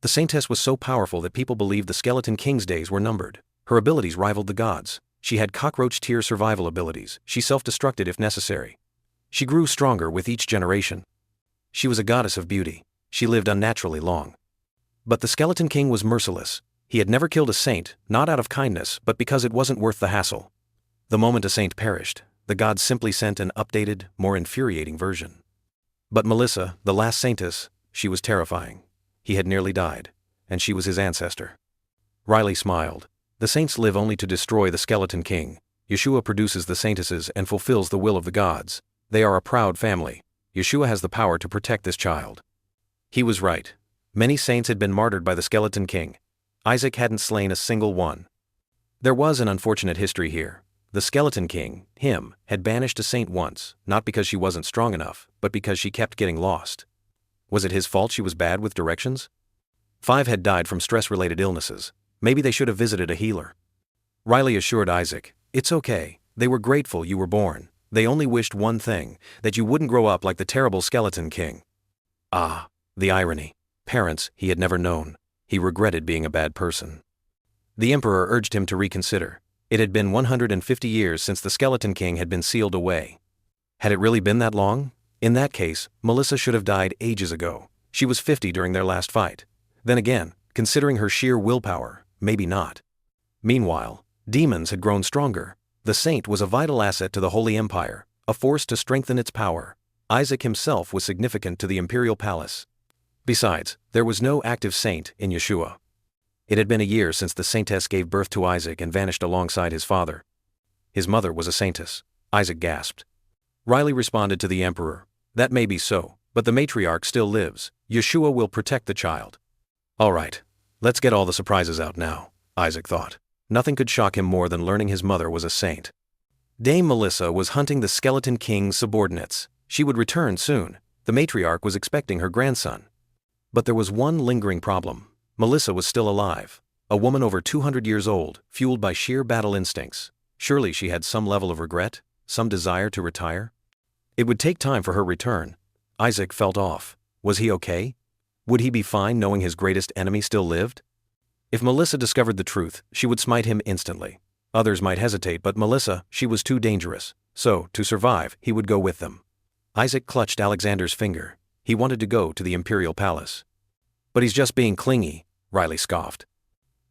The saintess was so powerful that people believed the Skeleton King's days were numbered. Her abilities rivaled the gods. She had cockroach-tier survival abilities. She self-destructed if necessary. She grew stronger with each generation. She was a goddess of beauty. She lived unnaturally long. But the Skeleton King was merciless. He had never killed a saint, not out of kindness, but because it wasn't worth the hassle. The moment a saint perished, the gods simply sent an updated, more infuriating version. But Melissa, the last saintess, she was terrifying. He had nearly died, and she was his ancestor. Riley smiled. The saints live only to destroy the Skeleton King. Yeshua produces the saintesses and fulfills the will of the gods. They are a proud family. Yeshua has the power to protect this child. He was right. Many saints had been martyred by the Skeleton King. Isaac hadn't slain a single one. There was an unfortunate history here. The Skeleton King, him, had banished a saint once, not because she wasn't strong enough, but because she kept getting lost. Was it his fault she was bad with directions? 5 had died from stress-related illnesses. Maybe they should have visited a healer. Riley assured Isaac, "It's okay. They were grateful you were born. They only wished one thing, that you wouldn't grow up like the terrible Skeleton King." Ah, the irony. Parents he had never known. He regretted being a bad person. The Emperor urged him to reconsider. It had been 150 years since the Skeleton King had been sealed away. Had it really been that long? In that case, Melissa should have died ages ago. She was 50 during their last fight. Then again, considering her sheer willpower, maybe not. Meanwhile, demons had grown stronger. The saint was a vital asset to the Holy Empire, a force to strengthen its power. Isaac himself was significant to the Imperial Palace. Besides, there was no active saint in Yeshua. It had been a year since the saintess gave birth to Isaac and vanished alongside his father. His mother was a saintess. Isaac gasped. Riley responded to the Emperor, "That may be so, but the matriarch still lives. Yeshua will protect the child." All right, let's get all the surprises out now, Isaac thought. Nothing could shock him more than learning his mother was a saint. Dame Melissa was hunting the Skeleton King's subordinates. She would return soon. The matriarch was expecting her grandson. But there was one lingering problem. Melissa was still alive. A woman over 200 years old, fueled by sheer battle instincts. Surely she had some level of regret, some desire to retire? It would take time for her return. Isaac felt off. Was he okay? Would he be fine knowing his greatest enemy still lived? If Melissa discovered the truth, she would smite him instantly. Others might hesitate, but Melissa, she was too dangerous. So, to survive, he would go with them. Isaac clutched Alexander's finger. He wanted to go to the Imperial Palace. But he's just being clingy, Riley scoffed.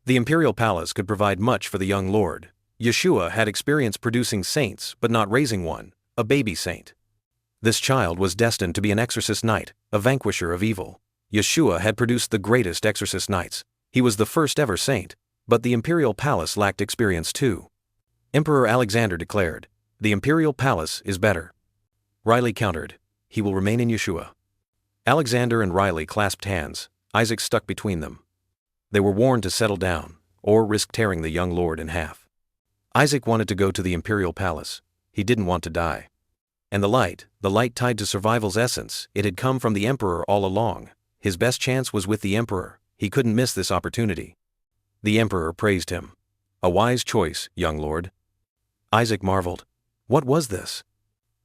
The Imperial Palace could provide much for the young lord. Yeshua had experience producing saints, but not raising one, a baby saint. This child was destined to be an exorcist knight, a vanquisher of evil. Yeshua had produced the greatest exorcist knights. He was the first ever saint, but the Imperial Palace lacked experience too. Emperor Alexander declared, "The Imperial Palace is better." Riley countered, "He will remain in Yeshua." Alexander and Riley clasped hands. Isaac stuck between them. They were warned to settle down, or risk tearing the young lord in half. Isaac wanted to go to the Imperial Palace. He didn't want to die. And the light tied to survival's essence, it had come from the Emperor all along. His best chance was with the Emperor. He couldn't miss this opportunity. The Emperor praised him. "A wise choice, young lord." Isaac marveled. What was this?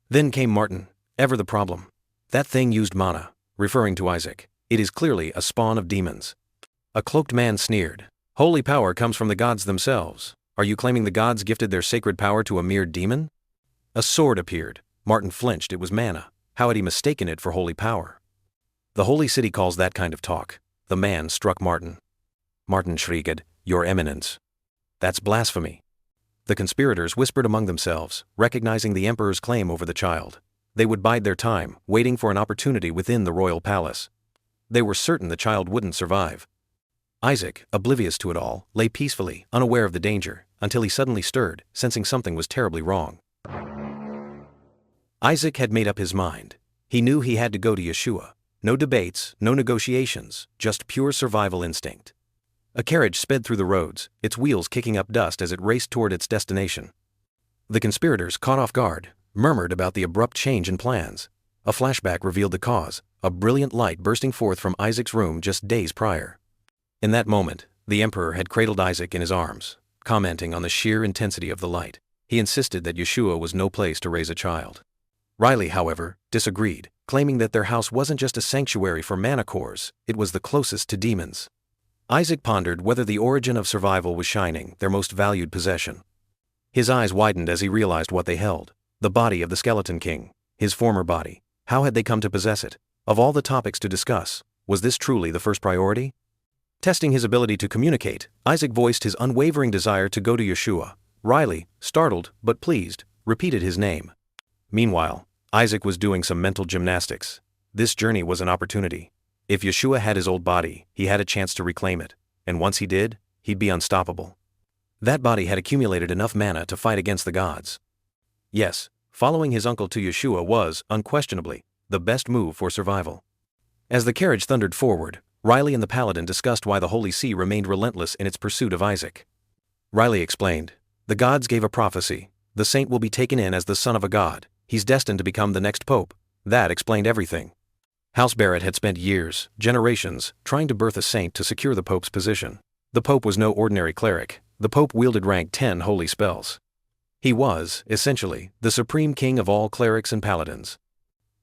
Then came Martin, ever the problem. That thing used mana, referring to Isaac. It is clearly a spawn of demons. A cloaked man sneered. "Holy power comes from the gods themselves. Are you claiming the gods gifted their sacred power to a mere demon?" A sword appeared. Martin flinched. It was mana. How had he mistaken it for holy power? The holy city calls that kind of talk. The man struck Martin. Martin shrieked, "Your Eminence." That's blasphemy. The conspirators whispered among themselves, recognizing the Emperor's claim over the child. They would bide their time, waiting for an opportunity within the royal palace. They were certain the child wouldn't survive. Isaac, oblivious to it all, lay peacefully, unaware of the danger, until he suddenly stirred, sensing something was terribly wrong. Isaac had made up his mind. He knew he had to go to Yeshua. No debates, no negotiations, just pure survival instinct. A carriage sped through the roads, its wheels kicking up dust as it raced toward its destination. The conspirators, caught off guard, murmured about the abrupt change in plans. A flashback revealed the cause, a brilliant light bursting forth from Isaac's room just days prior. In that moment, the Emperor had cradled Isaac in his arms, commenting on the sheer intensity of the light. He insisted that Yeshua was no place to raise a child. Riley, however, disagreed, claiming that their house wasn't just a sanctuary for manacores, it was the closest to demons. Isaac pondered whether the origin of survival was shining, their most valued possession. His eyes widened as he realized what they held. The body of the Skeleton King, his former body. How had they come to possess it? Of all the topics to discuss, was this truly the first priority? Testing his ability to communicate, Isaac voiced his unwavering desire to go to Yeshua. Riley, startled but pleased, repeated his name. Meanwhile, Isaac was doing some mental gymnastics. This journey was an opportunity. If Yeshua had his old body, he had a chance to reclaim it, and once he did, he'd be unstoppable. That body had accumulated enough mana to fight against the gods. Yes, following his uncle to Yeshua was, unquestionably, the best move for survival. As the carriage thundered forward, Riley and the Paladin discussed why the Holy See remained relentless in its pursuit of Isaac. Riley explained, "The gods gave a prophecy. The saint will be taken in as the son of a god. He's destined to become the next pope." That explained everything. House Barrett had spent years, generations, trying to birth a saint to secure the pope's position. The pope was no ordinary cleric. The pope wielded rank 10 holy spells. He was, essentially, the supreme king of all clerics and paladins.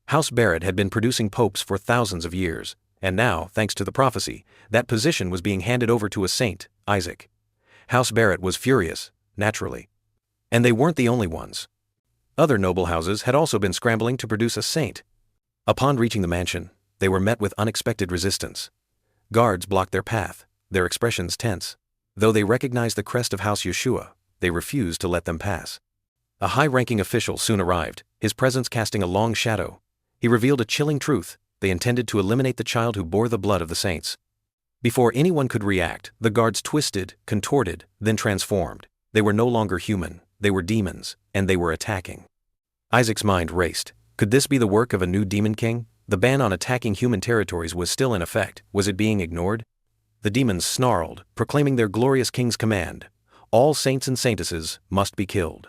House Barrett had been producing popes for thousands of years, and now, thanks to the prophecy, that position was being handed over to a saint, Isaac. House Barrett was furious, naturally. And they weren't the only ones. Other noble houses had also been scrambling to produce a saint. Upon reaching the mansion, they were met with unexpected resistance. Guards blocked their path, their expressions tense. Though they recognized the crest of House Yeshua, they refused to let them pass. A high-ranking official soon arrived, his presence casting a long shadow. He revealed a chilling truth: they intended to eliminate the child who bore the blood of the saints. Before anyone could react, the guards twisted, contorted, then transformed. They were no longer human, they were demons, and they were attacking. Isaac's mind raced. Could this be the work of a new demon king? The ban on attacking human territories was still in effect. Was it being ignored? The demons snarled, proclaiming their glorious king's command: all saints and saintesses must be killed.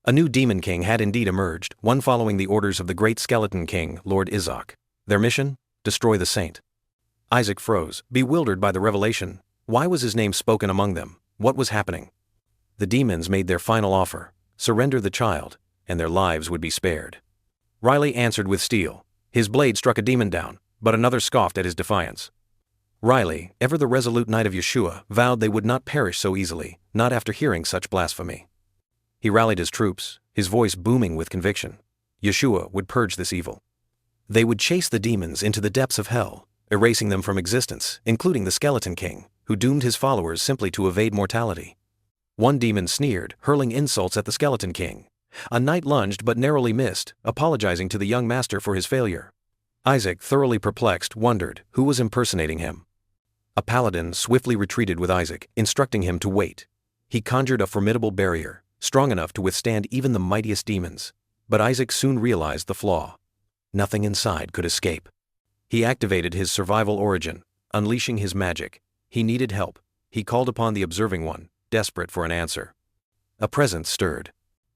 A new demon king had indeed emerged, one following the orders of the great skeleton king, Lord Izak. Their mission? Destroy the saint. Isaac froze, bewildered by the revelation. Why was his name spoken among them? What was happening? The demons made their final offer: surrender the child, and their lives would be spared. Riley answered with steel. His blade struck a demon down, but another scoffed at his defiance. Riley, ever the resolute knight of Yeshua, vowed they would not perish so easily, not after hearing such blasphemy. He rallied his troops, his voice booming with conviction. Yeshua would purge this evil. They would chase the demons into the depths of hell, erasing them from existence, including the Skeleton King, who doomed his followers simply to evade mortality. One demon sneered, hurling insults at the Skeleton King. A knight lunged but narrowly missed, apologizing to the young master for his failure. Isaac, thoroughly perplexed, wondered who was impersonating him. A paladin swiftly retreated with Isaac, instructing him to wait. He conjured a formidable barrier, strong enough to withstand even the mightiest demons. But Isaac soon realized the flaw. Nothing inside could escape. He activated his survival origin, unleashing his magic. He needed help. He called upon the Observing One, desperate for an answer. A presence stirred.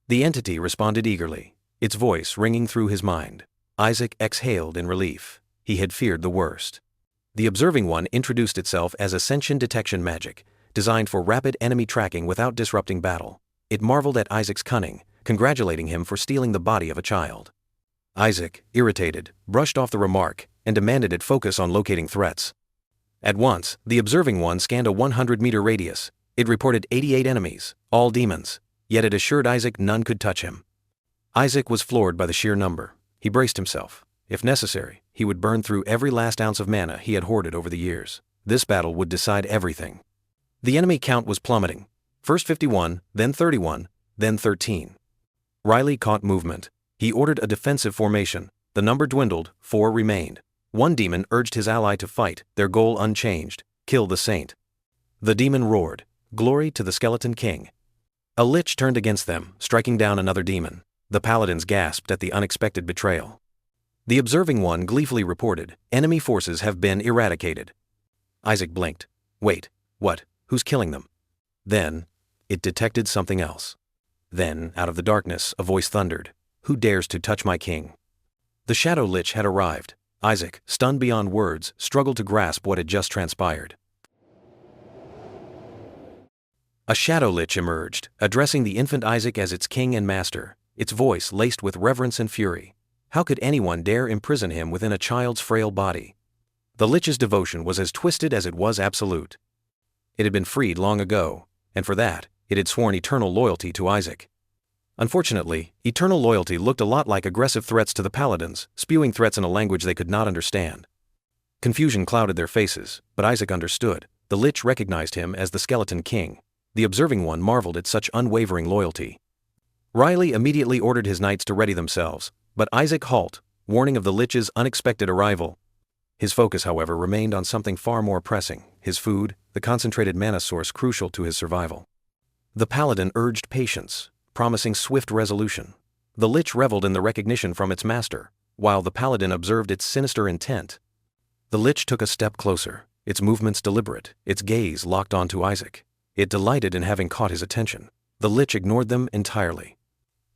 The entity responded eagerly, its voice ringing through his mind. Isaac exhaled in relief. He had feared the worst. The Observing One introduced itself as Ascension Detection Magic, designed for rapid enemy tracking without disrupting battle. It marveled at Isaac's cunning, congratulating him for stealing the body of a child. Isaac, irritated, brushed off the remark and demanded it focus on locating threats. At once, the Observing One scanned a 100-meter radius. It reported 88 enemies, all demons, yet it assured Isaac none could touch him. Isaac was floored by the sheer number. He braced himself. If necessary, he would burn through every last ounce of mana he had hoarded over the years. This battle would decide everything. The enemy count was plummeting. First 51, then 31, then 13. Riley caught movement. He ordered a defensive formation. The number dwindled, 4 remained. One demon urged his ally to fight, their goal unchanged: kill the saint. The demon roared, "Glory to the Skeleton King." A lich turned against them, striking down another demon. The paladins gasped at the unexpected betrayal. The observing one gleefully reported, "Enemy forces have been eradicated." Isaac blinked. Wait, what? Who's killing them? Then, it detected something else. Then, out of the darkness, a voice thundered, "Who dares to touch my king?" The Shadow Lich had arrived. Isaac, stunned beyond words, struggled to grasp what had just transpired. A Shadow Lich emerged, addressing the infant Isaac as its king and master, its voice laced with reverence and fury. How could anyone dare imprison him within a child's frail body? The Lich's devotion was as twisted as it was absolute. It had been freed long ago, and for that, it had sworn eternal loyalty to Isaac. Unfortunately, eternal loyalty looked a lot like aggressive threats to the paladins, spewing threats in a language they could not understand. Confusion clouded their faces, but Isaac understood. The Lich recognized him as the Skeleton King. The observing one marveled at such unwavering loyalty. Riley immediately ordered his knights to ready themselves, but Isaac halted, warning of the Lich's unexpected arrival. His focus, however, remained on something far more pressing, his food, the concentrated mana source crucial to his survival. The paladin urged patience, promising swift resolution. The Lich reveled in the recognition from its master, while the paladin observed its sinister intent. The Lich took a step closer, its movements deliberate, its gaze locked onto Isaac. It delighted in having caught his attention. The Lich ignored them entirely.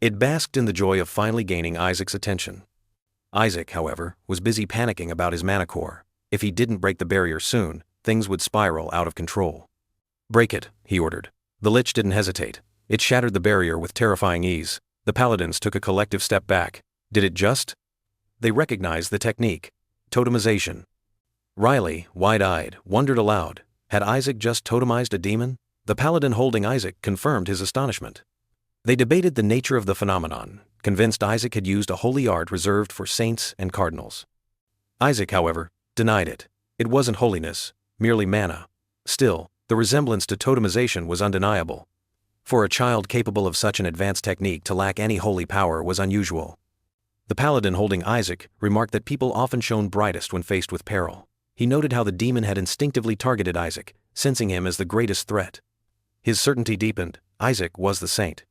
It basked in the joy of finally gaining Isaac's attention. Isaac, however, was busy panicking about his mana core. If he didn't break the barrier soon, things would spiral out of control. "Break it," he ordered. The Lich didn't hesitate. It shattered the barrier with terrifying ease. The paladins took a collective step back. Did it just? They recognized the technique. Totemization. Riley, wide-eyed, wondered aloud. Had Isaac just totemized a demon? The paladin holding Isaac confirmed his astonishment. They debated the nature of the phenomenon, convinced Isaac had used a holy art reserved for saints and cardinals. Isaac, however, denied it. It wasn't holiness, merely mana. Still, the resemblance to totemization was undeniable. For a child capable of such an advanced technique to lack any holy power was unusual. The paladin holding Isaac remarked that people often shone brightest when faced with peril. He noted how the demon had instinctively targeted Isaac, sensing him as the greatest threat. His certainty deepened. Isaac was the saint.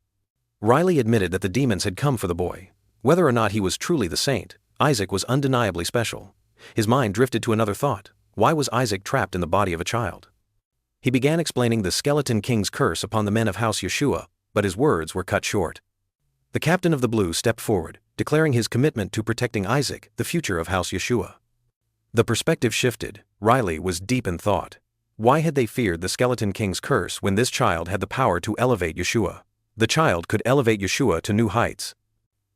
Riley admitted that the demons had come for the boy. Whether or not he was truly the saint, Isaac was undeniably special. His mind drifted to another thought. Why was Isaac trapped in the body of a child? He began explaining the Skeleton King's curse upon the men of House Yeshua, but his words were cut short. The captain of the Blue stepped forward, declaring his commitment to protecting Isaac, the future of House Yeshua. The perspective shifted. Riley was deep in thought. Why had they feared the Skeleton King's curse when this child had the power to elevate Yeshua? The child could elevate Yeshua to new heights.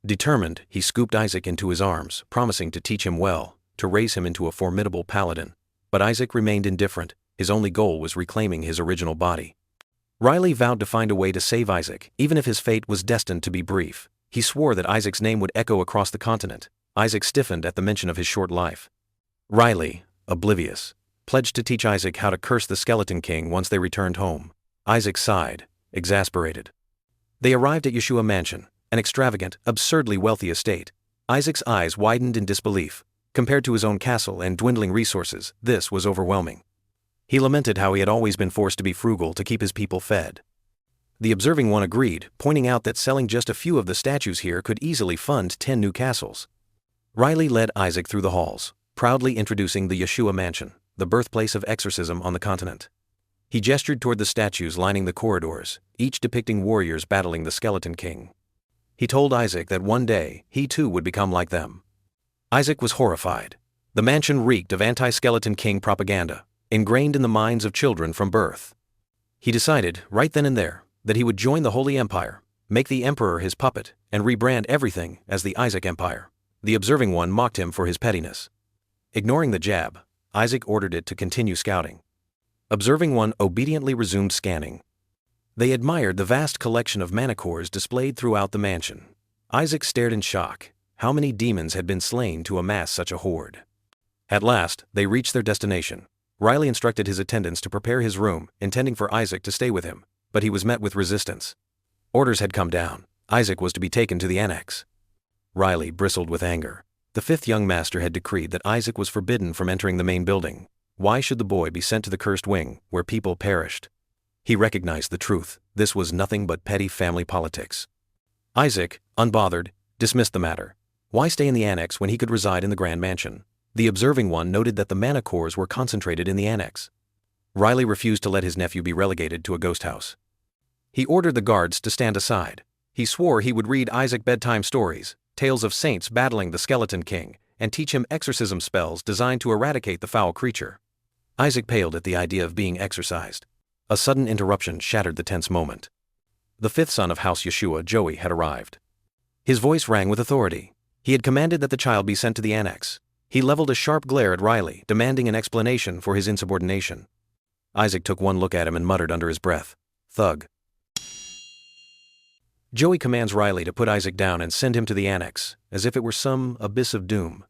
Determined, he scooped Isaac into his arms, promising to teach him well, to raise him into a formidable paladin. But Isaac remained indifferent. His only goal was reclaiming his original body. Riley vowed to find a way to save Isaac, even if his fate was destined to be brief. He swore that Isaac's name would echo across the continent. Isaac stiffened at the mention of his short life. Riley, oblivious, pledged to teach Isaac how to curse the Skeleton King once they returned home. Isaac sighed, exasperated. They arrived at Yeshua Mansion, an extravagant, absurdly wealthy estate. Isaac's eyes widened in disbelief. Compared to his own castle and dwindling resources, this was overwhelming. He lamented how he had always been forced to be frugal to keep his people fed. The observing one agreed, pointing out that selling just a few of the statues here could easily fund 10 new castles. Riley led Isaac through the halls, proudly introducing the Yeshua Mansion, the birthplace of exorcism on the continent. He gestured toward the statues lining the corridors, each depicting warriors battling the Skeleton King. He told Isaac that one day, he too would become like them. Isaac was horrified. The mansion reeked of anti-Skeleton King propaganda, ingrained in the minds of children from birth. He decided, right then and there, that he would join the Holy Empire, make the Emperor his puppet, and rebrand everything as the Isaac Empire. The observing one mocked him for his pettiness. Ignoring the jab, Isaac ordered it to continue scouting. Observing one obediently resumed scanning. They admired the vast collection of mana cores displayed throughout the mansion. Isaac stared in shock. How many demons had been slain to amass such a horde? At last, they reached their destination. Riley instructed his attendants to prepare his room, intending for Isaac to stay with him, but he was met with resistance. Orders had come down. Isaac was to be taken to the annex. Riley bristled with anger. The fifth young master had decreed that Isaac was forbidden from entering the main building. Why should the boy be sent to the cursed wing, where people perished? He recognized the truth. This was nothing but petty family politics. Isaac, unbothered, dismissed the matter. Why stay in the annex when he could reside in the grand mansion? The observing one noted that the mana cores were concentrated in the annex. Riley refused to let his nephew be relegated to a ghost house. He ordered the guards to stand aside. He swore he would read Isaac bedtime stories, tales of saints battling the Skeleton King, and teach him exorcism spells designed to eradicate the foul creature. Isaac paled at the idea of being exorcised. A sudden interruption shattered the tense moment. The fifth son of House Yeshua, Joey, had arrived. His voice rang with authority. He had commanded that the child be sent to the annex. He leveled a sharp glare at Riley, demanding an explanation for his insubordination. Isaac took one look at him and muttered under his breath, "Thug." Joey commands Riley to put Isaac down and send him to the annex, as if it were some abyss of doom.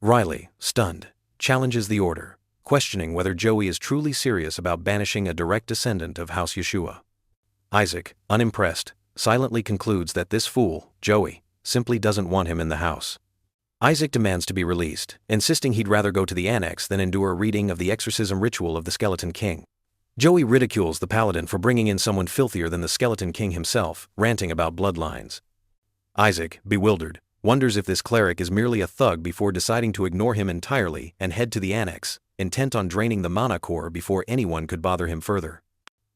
Riley, stunned, challenges the order, questioning whether Joey is truly serious about banishing a direct descendant of House Yeshua. Isaac, unimpressed, silently concludes that this fool, Joey, simply doesn't want him in the house. Isaac demands to be released, insisting he'd rather go to the annex than endure a reading of the exorcism ritual of the Skeleton King. Joey ridicules the paladin for bringing in someone filthier than the Skeleton King himself, ranting about bloodlines. Isaac, bewildered, wonders if this cleric is merely a thug before deciding to ignore him entirely and head to the annex, intent on draining the mana core before anyone could bother him further.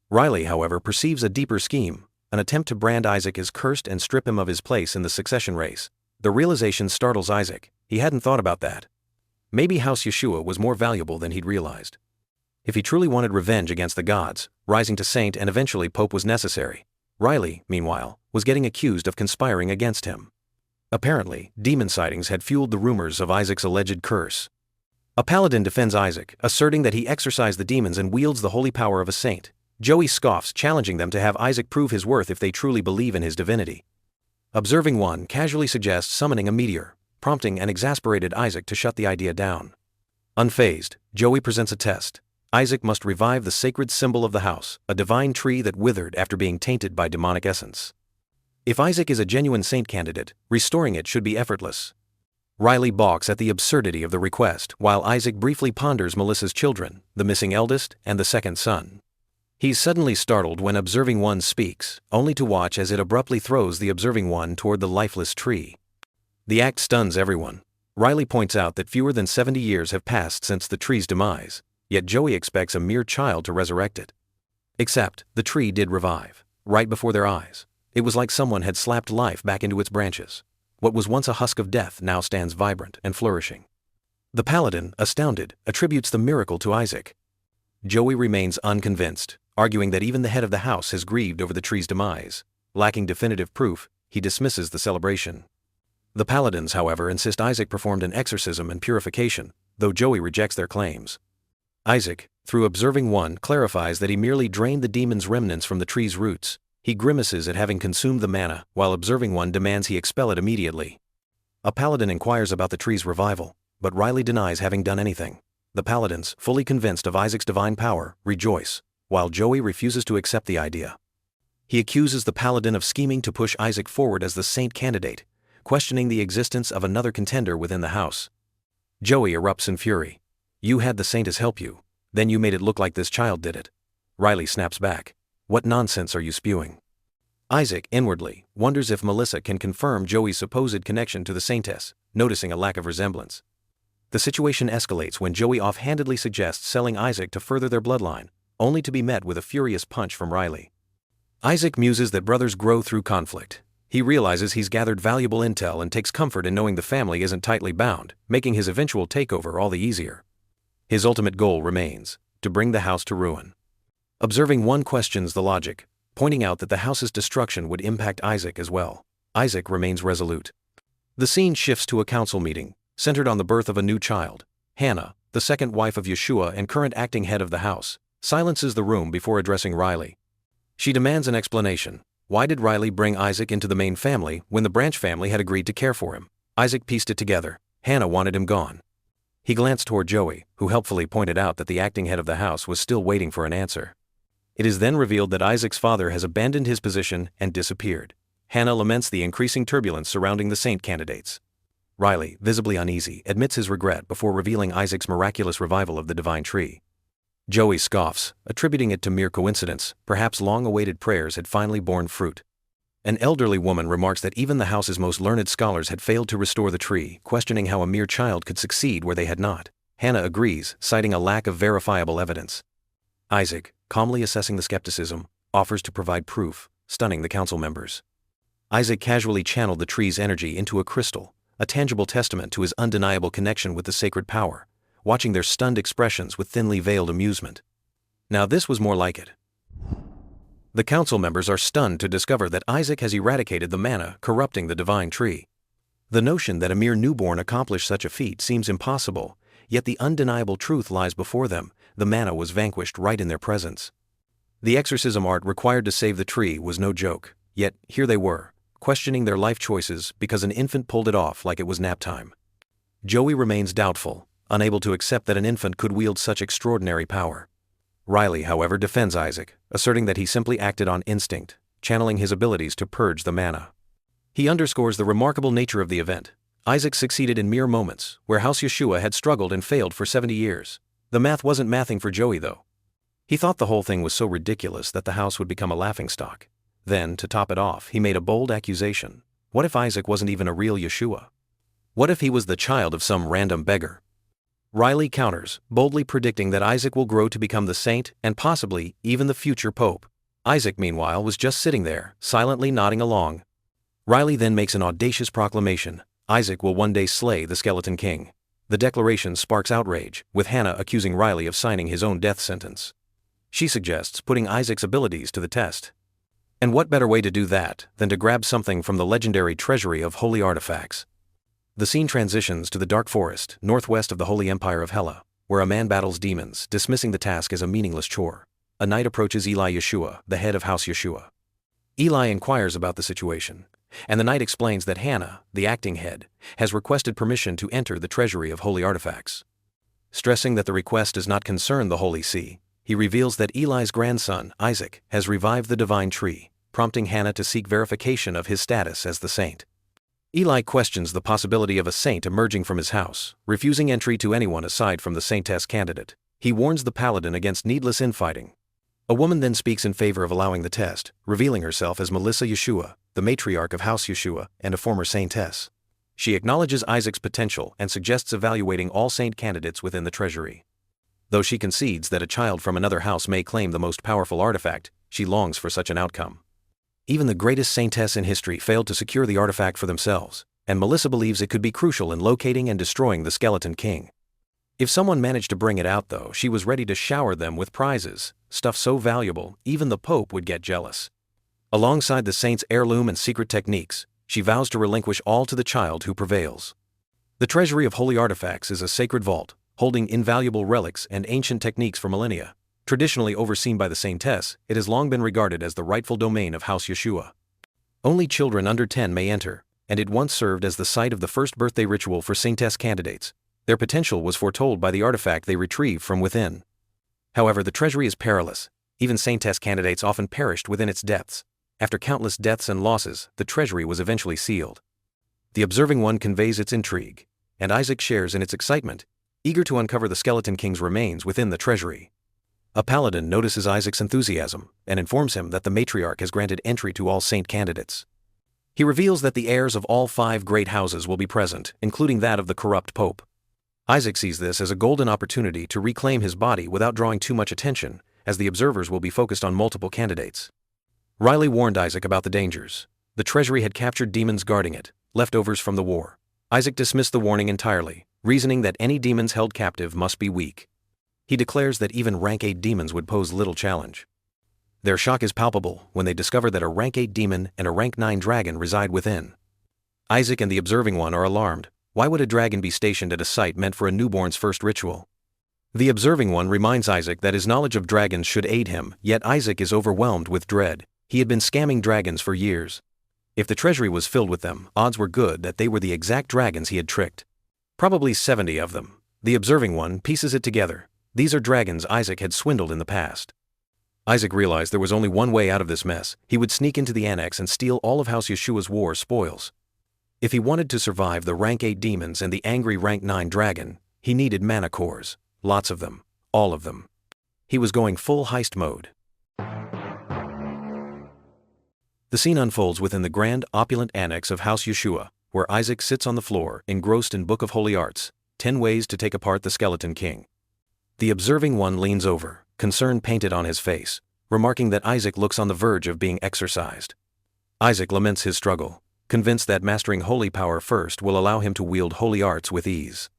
Riley, however, perceives a deeper scheme, an attempt to brand Isaac as cursed and strip him of his place in the succession race. The realization startles Isaac. He hadn't thought about that. Maybe House Yeshua was more valuable than he'd realized. If he truly wanted revenge against the gods, rising to saint and eventually pope was necessary. Riley, meanwhile, was getting accused of conspiring against him. Apparently, demon sightings had fueled the rumors of Isaac's alleged curse. A paladin defends Isaac, asserting that he exorcised the demons and wields the holy power of a saint. Joey scoffs, challenging them to have Isaac prove his worth if they truly believe in his divinity. Observing one casually suggests summoning a meteor, prompting an exasperated Isaac to shut the idea down. Unfazed, Joey presents a test. Isaac must revive the sacred symbol of the house, a divine tree that withered after being tainted by demonic essence. If Isaac is a genuine saint candidate, restoring it should be effortless. Riley balks at the absurdity of the request, while Isaac briefly ponders Melissa's children, the missing eldest and the second son. He's suddenly startled when observing one speaks, only to watch as it abruptly throws the observing one toward the lifeless tree. The act stuns everyone. Riley points out that fewer than 70 years have passed since the tree's demise, yet Joey expects a mere child to resurrect it. Except, the tree did revive, right before their eyes. It was like someone had slapped life back into its branches. What was once a husk of death now stands vibrant and flourishing. The paladin, astounded, attributes the miracle to Isaac. Joey remains unconvinced, arguing that even the head of the house has grieved over the tree's demise. Lacking definitive proof, he dismisses the celebration. The paladins, however, insist Isaac performed an exorcism and purification, though Joey rejects their claims. Isaac, through observing one, clarifies that he merely drained the demon's remnants from the tree's roots. He grimaces at having consumed the mana, while observing one demands he expel it immediately. A paladin inquires about the tree's revival, but Riley denies having done anything. The paladins, fully convinced of Isaac's divine power, rejoice, while Joey refuses to accept the idea. He accuses the paladin of scheming to push Isaac forward as the saint candidate, questioning the existence of another contender within the house. Joey erupts in fury. "You had the saint as help you, then you made it look like this child did it." Riley snaps back. "What nonsense are you spewing?" Isaac, inwardly, wonders if Melissa can confirm Joey's supposed connection to the saintess, noticing a lack of resemblance. The situation escalates when Joey offhandedly suggests selling Isaac to further their bloodline, only to be met with a furious punch from Riley. Isaac muses that brothers grow through conflict. He realizes he's gathered valuable intel and takes comfort in knowing the family isn't tightly bound, making his eventual takeover all the easier. His ultimate goal remains to bring the house to ruin. Observing one questions the logic, pointing out that the house's destruction would impact Isaac as well. Isaac remains resolute. The scene shifts to a council meeting, centered on the birth of a new child. Hannah, the second wife of Yeshua and current acting head of the house, silences the room before addressing Riley. She demands an explanation. Why did Riley bring Isaac into the main family when the branch family had agreed to care for him? Isaac pieced it together. Hannah wanted him gone. He glanced toward Joey, who helpfully pointed out that the acting head of the house was still waiting for an answer. It is then revealed that Isaac's father has abandoned his position and disappeared. Hannah laments the increasing turbulence surrounding the saint candidates. Riley, visibly uneasy, admits his regret before revealing Isaac's miraculous revival of the divine tree. Joey scoffs, attributing it to mere coincidence. Perhaps long-awaited prayers had finally borne fruit. An elderly woman remarks that even the house's most learned scholars had failed to restore the tree, questioning how a mere child could succeed where they had not. Hannah agrees, citing a lack of verifiable evidence. Isaac, calmly assessing the skepticism, offers to provide proof, stunning the council members. Isaac casually channeled the tree's energy into a crystal, a tangible testament to his undeniable connection with the sacred power, watching their stunned expressions with thinly veiled amusement. Now this was more like it. The council members are stunned to discover that Isaac has eradicated the mana corrupting the divine tree. The notion that a mere newborn accomplished such a feat seems impossible, yet the undeniable truth lies before them: the mana was vanquished right in their presence. The exorcism art required to save the tree was no joke, yet here they were, questioning their life choices because an infant pulled it off like it was nap time. Joey remains doubtful, unable to accept that an infant could wield such extraordinary power. Riley, however, defends Isaac, asserting that he simply acted on instinct, channeling his abilities to purge the mana. He underscores the remarkable nature of the event. Isaac succeeded in mere moments, where House Yeshua had struggled and failed for 70 years. The math wasn't mathing for Joey, though. He thought the whole thing was so ridiculous that the house would become a laughingstock. Then, to top it off, he made a bold accusation. What if Isaac wasn't even a real Yeshua? What if he was the child of some random beggar? Riley counters, boldly predicting that Isaac will grow to become the saint and possibly even the future pope. Isaac, meanwhile, was just sitting there, silently nodding along. Riley then makes an audacious proclamation: Isaac will one day slay the Skeleton King. The declaration sparks outrage, with Hannah accusing Riley of signing his own death sentence. She suggests putting Isaac's abilities to the test. And what better way to do that than to grab something from the legendary treasury of holy artifacts? The scene transitions to the dark forest, northwest of the Holy Empire of Hela, where a man battles demons, dismissing the task as a meaningless chore. A knight approaches Eli Yeshua, the head of House Yeshua. Eli inquires about the situation, and the knight explains that Hannah, the acting head, has requested permission to enter the treasury of holy artifacts. Stressing that the request does not concern the Holy See, he reveals that Eli's grandson, Isaac, has revived the divine tree, prompting Hannah to seek verification of his status as the saint. Eli questions the possibility of a saint emerging from his house, refusing entry to anyone aside from the saintess candidate. He warns the paladin against needless infighting. A woman then speaks in favor of allowing the test, revealing herself as Melissa Yeshua, the matriarch of House Yeshua and a former saintess. She acknowledges Isaac's potential and suggests evaluating all saint candidates within the treasury. Though she concedes that a child from another house may claim the most powerful artifact, she longs for such an outcome. Even the greatest saintess in history failed to secure the artifact for themselves, and Melissa believes it could be crucial in locating and destroying the Skeleton King. If someone managed to bring it out, though, she was ready to shower them with prizes, stuff so valuable, even the Pope would get jealous. Alongside the saint's heirloom and secret techniques, she vows to relinquish all to the child who prevails. The treasury of holy artifacts is a sacred vault, holding invaluable relics and ancient techniques for millennia. Traditionally overseen by the saintess, it has long been regarded as the rightful domain of House Yeshua. Only children under 10 may enter, and it once served as the site of the first birthday ritual for saintess candidates. Their potential was foretold by the artifact they retrieved from within. However, the treasury is perilous. Even saintess candidates often perished within its depths. After countless deaths and losses, the treasury was eventually sealed. The observing one conveys its intrigue, and Isaac shares in its excitement, eager to uncover the Skeleton King's remains within the treasury. A paladin notices Isaac's enthusiasm and informs him that the matriarch has granted entry to all saint candidates. He reveals that the heirs of all 5 great houses will be present, including that of the corrupt pope. Isaac sees this as a golden opportunity to reclaim his body without drawing too much attention, as the observers will be focused on multiple candidates. Riley warned Isaac about the dangers. The treasury had captured demons guarding it, leftovers from the war. Isaac dismissed the warning entirely, reasoning that any demons held captive must be weak. He declares that even rank 8 demons would pose little challenge. Their shock is palpable when they discover that a rank 8 demon and a rank 9 dragon reside within. Isaac and the observing one are alarmed. Why would a dragon be stationed at a site meant for a newborn's first ritual? The observing one reminds Isaac that his knowledge of dragons should aid him, yet Isaac is overwhelmed with dread. He had been scamming dragons for years. If the treasury was filled with them, odds were good that they were the exact dragons he had tricked. Probably 70 of them. The observing one pieces it together. These are dragons Isaac had swindled in the past. Isaac realized there was only one way out of this mess. He would sneak into the annex and steal all of House Yeshua's war spoils. If he wanted to survive the rank 8 demons and the angry rank 9 dragon, he needed mana cores. Lots of them. All of them. He was going full heist mode. The scene unfolds within the grand, opulent annex of House Yeshua, where Isaac sits on the floor, engrossed in Book of Holy Arts, 10 Ways to Take Apart the Skeleton King. The observing one leans over, concern painted on his face, remarking that Isaac looks on the verge of being exorcised. Isaac laments his struggle, convinced that mastering holy power first will allow him to wield holy arts with ease.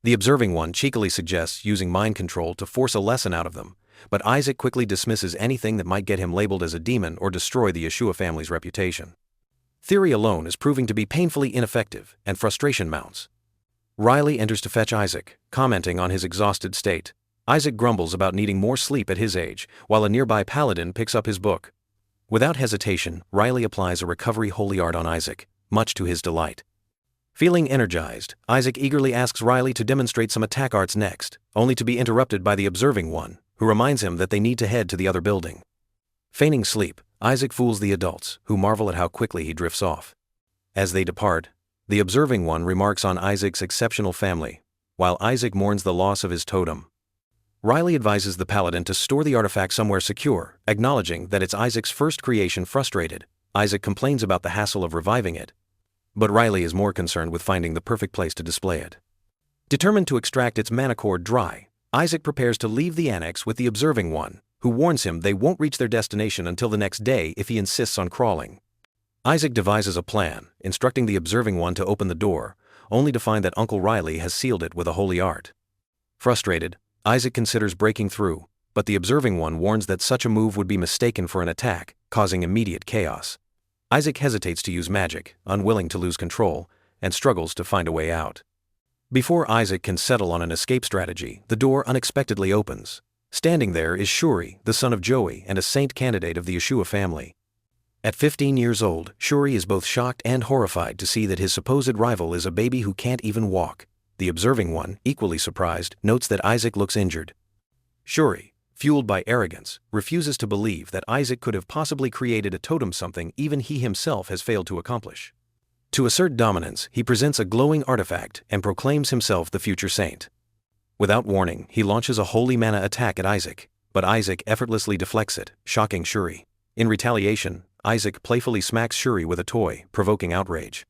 The observing one cheekily suggests using mind control to force a lesson out of them, but Isaac quickly dismisses anything that might get him labeled as a demon or destroy the Yeshua family's reputation. Theory alone is proving to be painfully ineffective, and frustration mounts. Riley enters to fetch Isaac, commenting on his exhausted state. Isaac grumbles about needing more sleep at his age, while a nearby paladin picks up his book. Without hesitation, Riley applies a recovery holy art on Isaac, much to his delight. Feeling energized, Isaac eagerly asks Riley to demonstrate some attack arts next, only to be interrupted by the observing one, who reminds him that they need to head to the other building. Feigning sleep, Isaac fools the adults, who marvel at how quickly he drifts off. As they depart, the observing one remarks on Isaac's exceptional family, while Isaac mourns the loss of his totem. Riley advises the paladin to store the artifact somewhere secure, acknowledging that it's Isaac's first creation. Frustrated, Isaac complains about the hassle of reviving it. But Riley is more concerned with finding the perfect place to display it. Determined to extract its mana core dry, Isaac prepares to leave the annex with the observing one, who warns him they won't reach their destination until the next day if he insists on crawling. Isaac devises a plan, instructing the observing one to open the door, only to find that Uncle Riley has sealed it with a holy art. Frustrated, Isaac considers breaking through, but the observing one warns that such a move would be mistaken for an attack, causing immediate chaos. Isaac hesitates to use magic, unwilling to lose control, and struggles to find a way out. Before Isaac can settle on an escape strategy, the door unexpectedly opens. Standing there is Shuri, the son of Joey and a saint candidate of the Yeshua family. At 15 years old, Shuri is both shocked and horrified to see that his supposed rival is a baby who can't even walk. The observing one, equally surprised, notes that Isaac looks injured. Shuri, fueled by arrogance, refuses to believe that Isaac could have possibly created a totem, something even he himself has failed to accomplish. To assert dominance, he presents a glowing artifact and proclaims himself the future saint. Without warning, he launches a holy mana attack at Isaac, but Isaac effortlessly deflects it, shocking Shuri. In retaliation, Isaac playfully smacks Shuri with a toy, provoking outrage.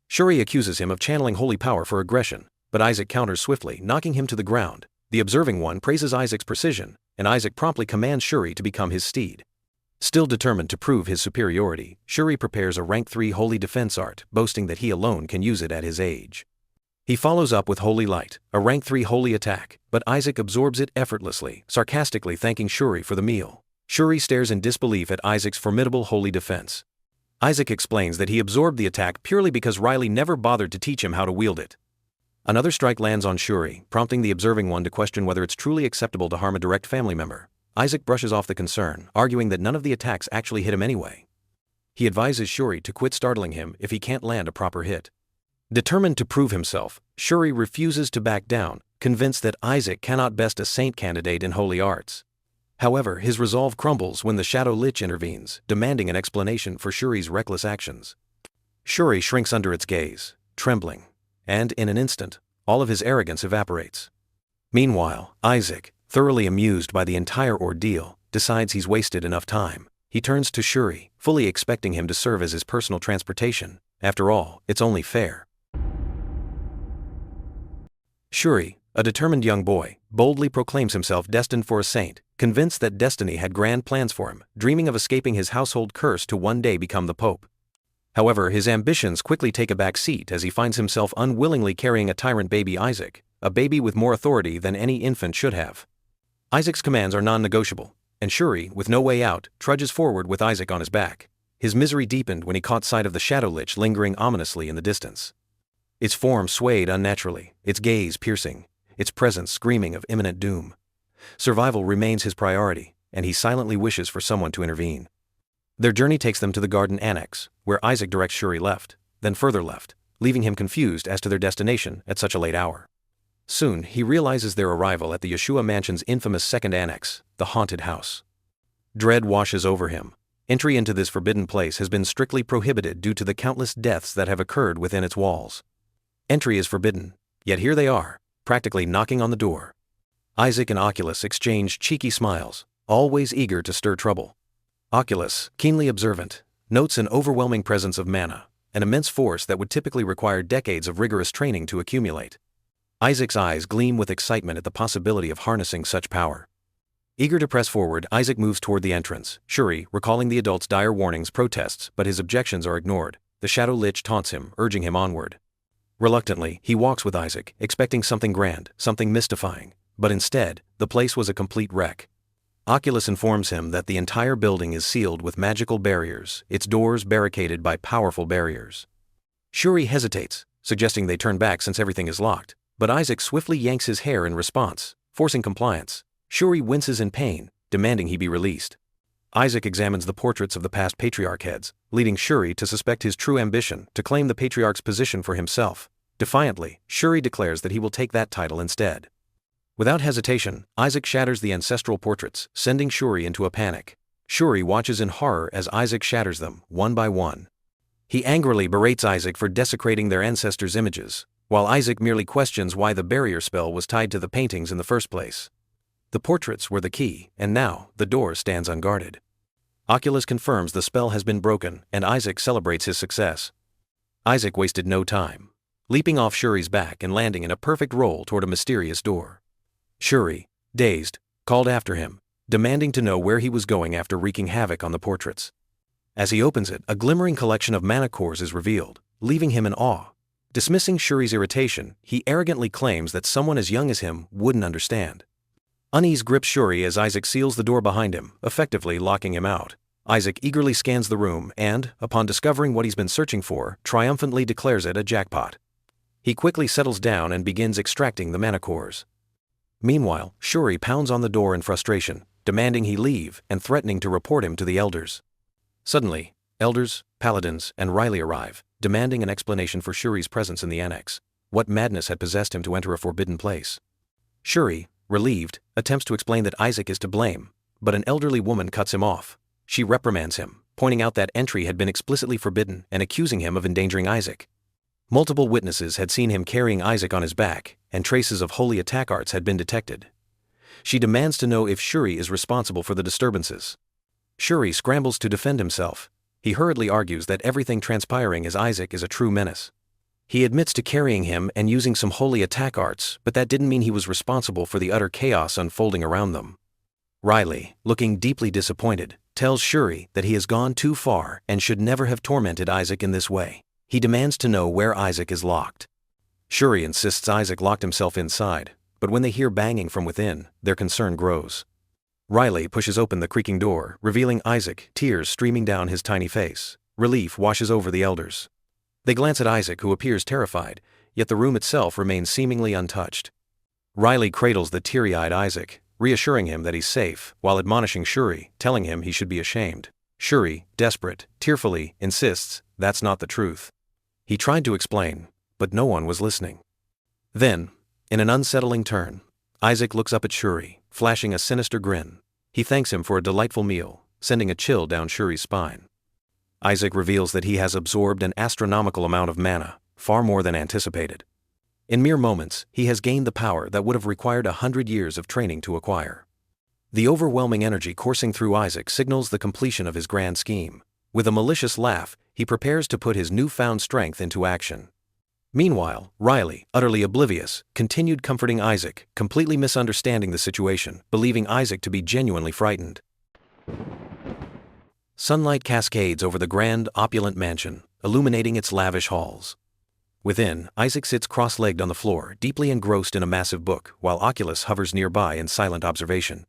Shuri accuses him of channeling holy power for aggression, but Isaac counters swiftly, knocking him to the ground. The observing one praises Isaac's precision, and Isaac promptly commands Shuri to become his steed. Still determined to prove his superiority, Shuri prepares a rank 3 holy defense art, boasting that he alone can use it at his age. He follows up with Holy Light, a rank 3 holy attack, but Isaac absorbs it effortlessly, sarcastically thanking Shuri for the meal. Shuri stares in disbelief at Isaac's formidable holy defense. Isaac explains that he absorbed the attack purely because Riley never bothered to teach him how to wield it. Another strike lands on Shuri, prompting the observing one to question whether it's truly acceptable to harm a direct family member. Isaac brushes off the concern, arguing that none of the attacks actually hit him anyway. He advises Shuri to quit startling him if he can't land a proper hit. Determined to prove himself, Shuri refuses to back down, convinced that Isaac cannot best a saint candidate in holy arts. However, his resolve crumbles when the Shadow Lich intervenes, demanding an explanation for Shuri's reckless actions. Shuri shrinks under its gaze, trembling, and in an instant, all of his arrogance evaporates. Meanwhile, Isaac, thoroughly amused by the entire ordeal, decides he's wasted enough time. He turns to Shuri, fully expecting him to serve as his personal transportation. After all, it's only fair. Shuri, a determined young boy, boldly proclaims himself destined for a saint, convinced that destiny had grand plans for him, dreaming of escaping his household curse to one day become the Pope. However, his ambitions quickly take a back seat as he finds himself unwillingly carrying a tyrant baby Isaac, a baby with more authority than any infant should have. Isaac's commands are non-negotiable, and Shuri, with no way out, trudges forward with Isaac on his back. His misery deepened when he caught sight of the Shadow Lich lingering ominously in the distance. Its form swayed unnaturally, its gaze piercing, its presence screaming of imminent doom. Survival remains his priority, and he silently wishes for someone to intervene. Their journey takes them to the garden annex, where Isaac directs Shuri left, then further left, leaving him confused as to their destination at such a late hour. Soon, he realizes their arrival at the Yeshua Mansion's infamous second annex, the haunted house. Dread washes over him. Entry into this forbidden place has been strictly prohibited due to the countless deaths that have occurred within its walls. Entry is forbidden, yet here they are, practically knocking on the door. Isaac and Oculus exchange cheeky smiles, always eager to stir trouble. Oculus, keenly observant, notes an overwhelming presence of mana, an immense force that would typically require decades of rigorous training to accumulate. Isaac's eyes gleam with excitement at the possibility of harnessing such power. Eager to press forward, Isaac moves toward the entrance, Shuri recalling the adult's dire warnings protests, but his objections are ignored. The Shadow Lich taunts him, urging him onward. Reluctantly, he walks with Isaac, expecting something grand, something mystifying, but instead, the place was a complete wreck. Oculus informs him that the entire building is sealed with magical barriers, its doors barricaded by powerful barriers. Shuri hesitates, suggesting they turn back since everything is locked, but Isaac swiftly yanks his hair in response, forcing compliance. Shuri winces in pain, demanding he be released. Isaac examines the portraits of the past patriarch heads, leading Shuri to suspect his true ambition to claim the patriarch's position for himself. Defiantly, Shuri declares that he will take that title instead. Without hesitation, Isaac shatters the ancestral portraits, sending Shuri into a panic. Shuri watches in horror as Isaac shatters them, one by one. He angrily berates Isaac for desecrating their ancestors' images, while Isaac merely questions why the barrier spell was tied to the paintings in the first place. The portraits were the key, and now, the door stands unguarded. Oculus confirms the spell has been broken, and Isaac celebrates his success. Isaac wasted no time, leaping off Shuri's back and landing in a perfect roll toward a mysterious door. Shuri, dazed, called after him, demanding to know where he was going after wreaking havoc on the portraits. As he opens it, a glimmering collection of mana cores is revealed, leaving him in awe. Dismissing Shuri's irritation, he arrogantly claims that someone as young as him wouldn't understand. Unease grips Shuri as Isaac seals the door behind him, effectively locking him out. Isaac eagerly scans the room and, upon discovering what he's been searching for, triumphantly declares it a jackpot. He quickly settles down and begins extracting the mana cores. Meanwhile, Shuri pounds on the door in frustration, demanding he leave and threatening to report him to the elders. Suddenly, elders, paladins, and Riley arrive, demanding an explanation for Shuri's presence in the annex. What madness had possessed him to enter a forbidden place? Shuri, relieved, attempts to explain that Isaac is to blame, but an elderly woman cuts him off. She reprimands him, pointing out that entry had been explicitly forbidden and accusing him of endangering Isaac. Multiple witnesses had seen him carrying Isaac on his back, and traces of holy attack arts had been detected. She demands to know if Shuri is responsible for the disturbances. Shuri scrambles to defend himself. He hurriedly argues that everything transpiring as Isaac is a true menace. He admits to carrying him and using some holy attack arts, but that didn't mean he was responsible for the utter chaos unfolding around them. Riley, looking deeply disappointed, tells Shuri that he has gone too far and should never have tormented Isaac in this way. He demands to know where Isaac is locked. Shuri insists Isaac locked himself inside, but when they hear banging from within, their concern grows. Riley pushes open the creaking door, revealing Isaac, tears streaming down his tiny face. Relief washes over the elders. They glance at Isaac, who appears terrified, yet the room itself remains seemingly untouched. Riley cradles the teary-eyed Isaac, reassuring him that he's safe, while admonishing Shuri, telling him he should be ashamed. Shuri, desperate, tearfully, insists that's not the truth. He tried to explain, but no one was listening. Then, in an unsettling turn, Isaac looks up at Shuri, flashing a sinister grin. He thanks him for a delightful meal, sending a chill down Shuri's spine. Isaac reveals that he has absorbed an astronomical amount of mana, far more than anticipated. In mere moments, he has gained the power that would have required 100 years of training to acquire. The overwhelming energy coursing through Isaac signals the completion of his grand scheme. With a malicious laugh, he prepares to put his newfound strength into action. Meanwhile, Riley, utterly oblivious, continued comforting Isaac, completely misunderstanding the situation, believing Isaac to be genuinely frightened. Sunlight cascades over the grand, opulent mansion, illuminating its lavish halls. Within, Isaac sits cross-legged on the floor, deeply engrossed in a massive book, while Oculus hovers nearby in silent observation.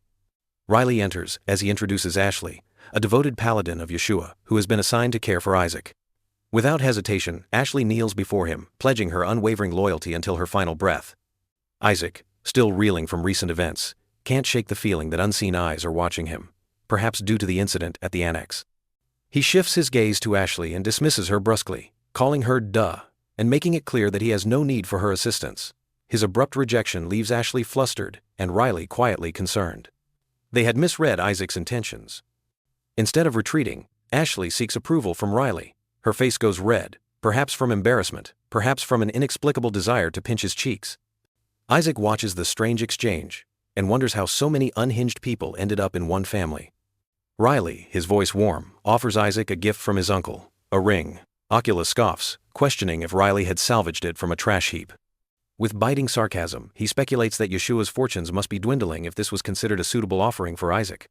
Riley enters as he introduces Ashley, a devoted paladin of Yeshua, who has been assigned to care for Isaac. Without hesitation, Ashley kneels before him, pledging her unwavering loyalty until her final breath. Isaac, still reeling from recent events, can't shake the feeling that unseen eyes are watching him, perhaps due to the incident at the annex. He shifts his gaze to Ashley and dismisses her brusquely, calling her duh, and making it clear that he has no need for her assistance. His abrupt rejection leaves Ashley flustered and Riley quietly concerned. They had misread Isaac's intentions. Instead of retreating, Ashley seeks approval from Riley. Her face goes red, perhaps from embarrassment, perhaps from an inexplicable desire to pinch his cheeks. Isaac watches the strange exchange and wonders how so many unhinged people ended up in one family. Riley, his voice warm, offers Isaac a gift from his uncle, a ring. Oculus scoffs, questioning if Riley had salvaged it from a trash heap. With biting sarcasm, he speculates that Yeshua's fortunes must be dwindling if this was considered a suitable offering for Isaac.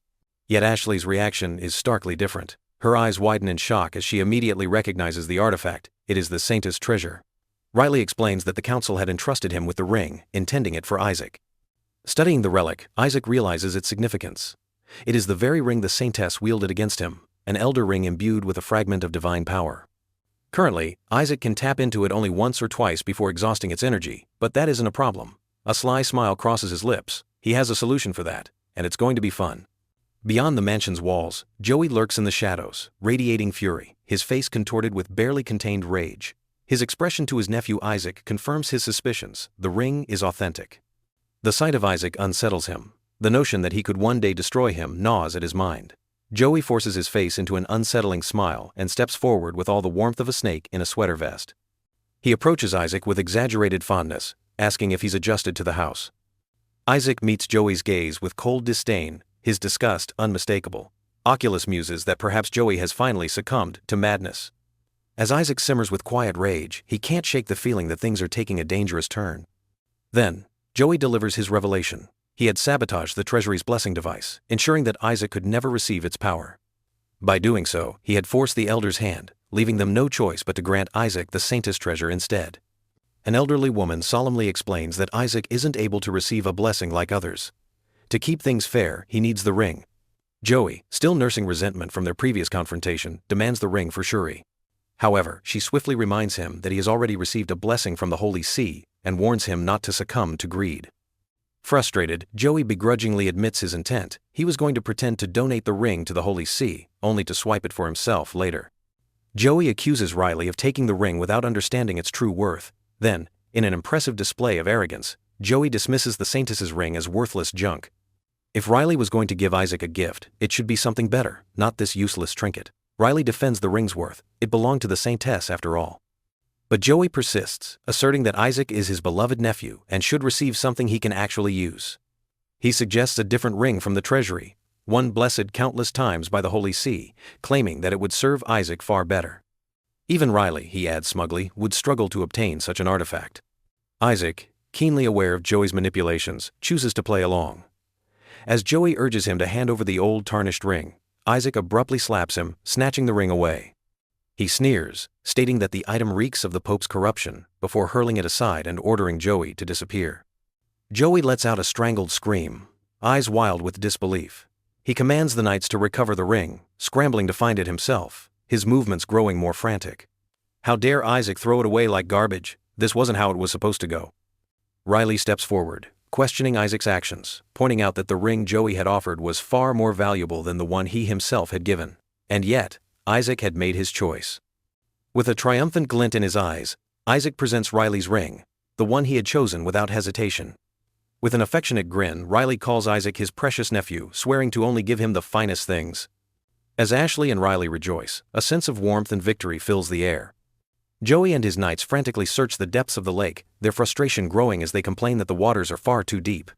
Yet Ashley's reaction is starkly different. Her eyes widen in shock as she immediately recognizes the artifact. It is the Saintess treasure. Riley explains that the council had entrusted him with the ring, intending it for Isaac. Studying the relic, Isaac realizes its significance. It is the very ring the Saintess wielded against him, an elder ring imbued with a fragment of divine power. Currently, Isaac can tap into it only once or twice before exhausting its energy, but that isn't a problem. A sly smile crosses his lips. He has a solution for that, and it's going to be fun. Beyond the mansion's walls, Joey lurks in the shadows, radiating fury, his face contorted with barely contained rage. His expression to his nephew Isaac confirms his suspicions. The ring is authentic. The sight of Isaac unsettles him. The notion that he could one day destroy him gnaws at his mind. Joey forces his face into an unsettling smile and steps forward with all the warmth of a snake in a sweater vest. He approaches Isaac with exaggerated fondness, asking if he's adjusted to the house. Isaac meets Joey's gaze with cold disdain, his disgust unmistakable. Oculus muses that perhaps Joey has finally succumbed to madness. As Isaac simmers with quiet rage, he can't shake the feeling that things are taking a dangerous turn. Then, Joey delivers his revelation. He had sabotaged the treasury's blessing device, ensuring that Isaac could never receive its power. By doing so, he had forced the elders' hand, leaving them no choice but to grant Isaac the Saintess treasure instead. An elderly woman solemnly explains that Isaac isn't able to receive a blessing like others. To keep things fair, he needs the ring. Joey, still nursing resentment from their previous confrontation, demands the ring for Shuri. However, she swiftly reminds him that he has already received a blessing from the Holy See and warns him not to succumb to greed. Frustrated, Joey begrudgingly admits his intent. He was going to pretend to donate the ring to the Holy See, only to swipe it for himself later. Joey accuses Riley of taking the ring without understanding its true worth. Then, in an impressive display of arrogance, Joey dismisses the Saintess's ring as worthless junk. If Riley was going to give Isaac a gift, it should be something better, not this useless trinket. Riley defends the ring's worth. It belonged to the Saintess after all. But Joey persists, asserting that Isaac is his beloved nephew and should receive something he can actually use. He suggests a different ring from the treasury, one blessed countless times by the Holy See, claiming that it would serve Isaac far better. Even Riley, he adds smugly, would struggle to obtain such an artifact. Isaac, keenly aware of Joey's manipulations, chooses to play along. As Joey urges him to hand over the old tarnished ring, Isaac abruptly slaps him, snatching the ring away. He sneers, stating that the item reeks of the Pope's corruption, before hurling it aside and ordering Joey to disappear. Joey lets out a strangled scream, eyes wild with disbelief. He commands the knights to recover the ring, scrambling to find it himself, his movements growing more frantic. How dare Isaac throw it away like garbage? This wasn't how it was supposed to go. Riley steps forward, questioning Isaac's actions, pointing out that the ring Joey had offered was far more valuable than the one he himself had given. And yet, Isaac had made his choice. With a triumphant glint in his eyes, Isaac presents Riley's ring, the one he had chosen without hesitation. With an affectionate grin, Riley calls Isaac his precious nephew, swearing to only give him the finest things. As Ashley and Riley rejoice, a sense of warmth and victory fills the air. Joey and his knights frantically search the depths of the lake, their frustration growing as they complain that the waters are far too deep.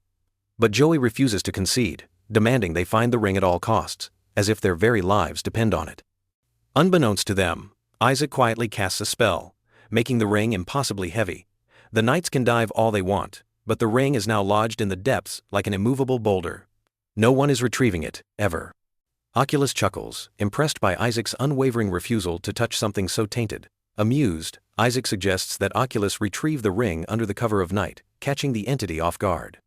But Joey refuses to concede, demanding they find the ring at all costs, as if their very lives depend on it. Unbeknownst to them, Isaac quietly casts a spell, making the ring impossibly heavy. The knights can dive all they want, but the ring is now lodged in the depths like an immovable boulder. No one is retrieving it, ever. Oculus chuckles, impressed by Isaac's unwavering refusal to touch something so tainted. Amused, Isaac suggests that Oculus retrieve the ring under the cover of night, catching the entity off guard.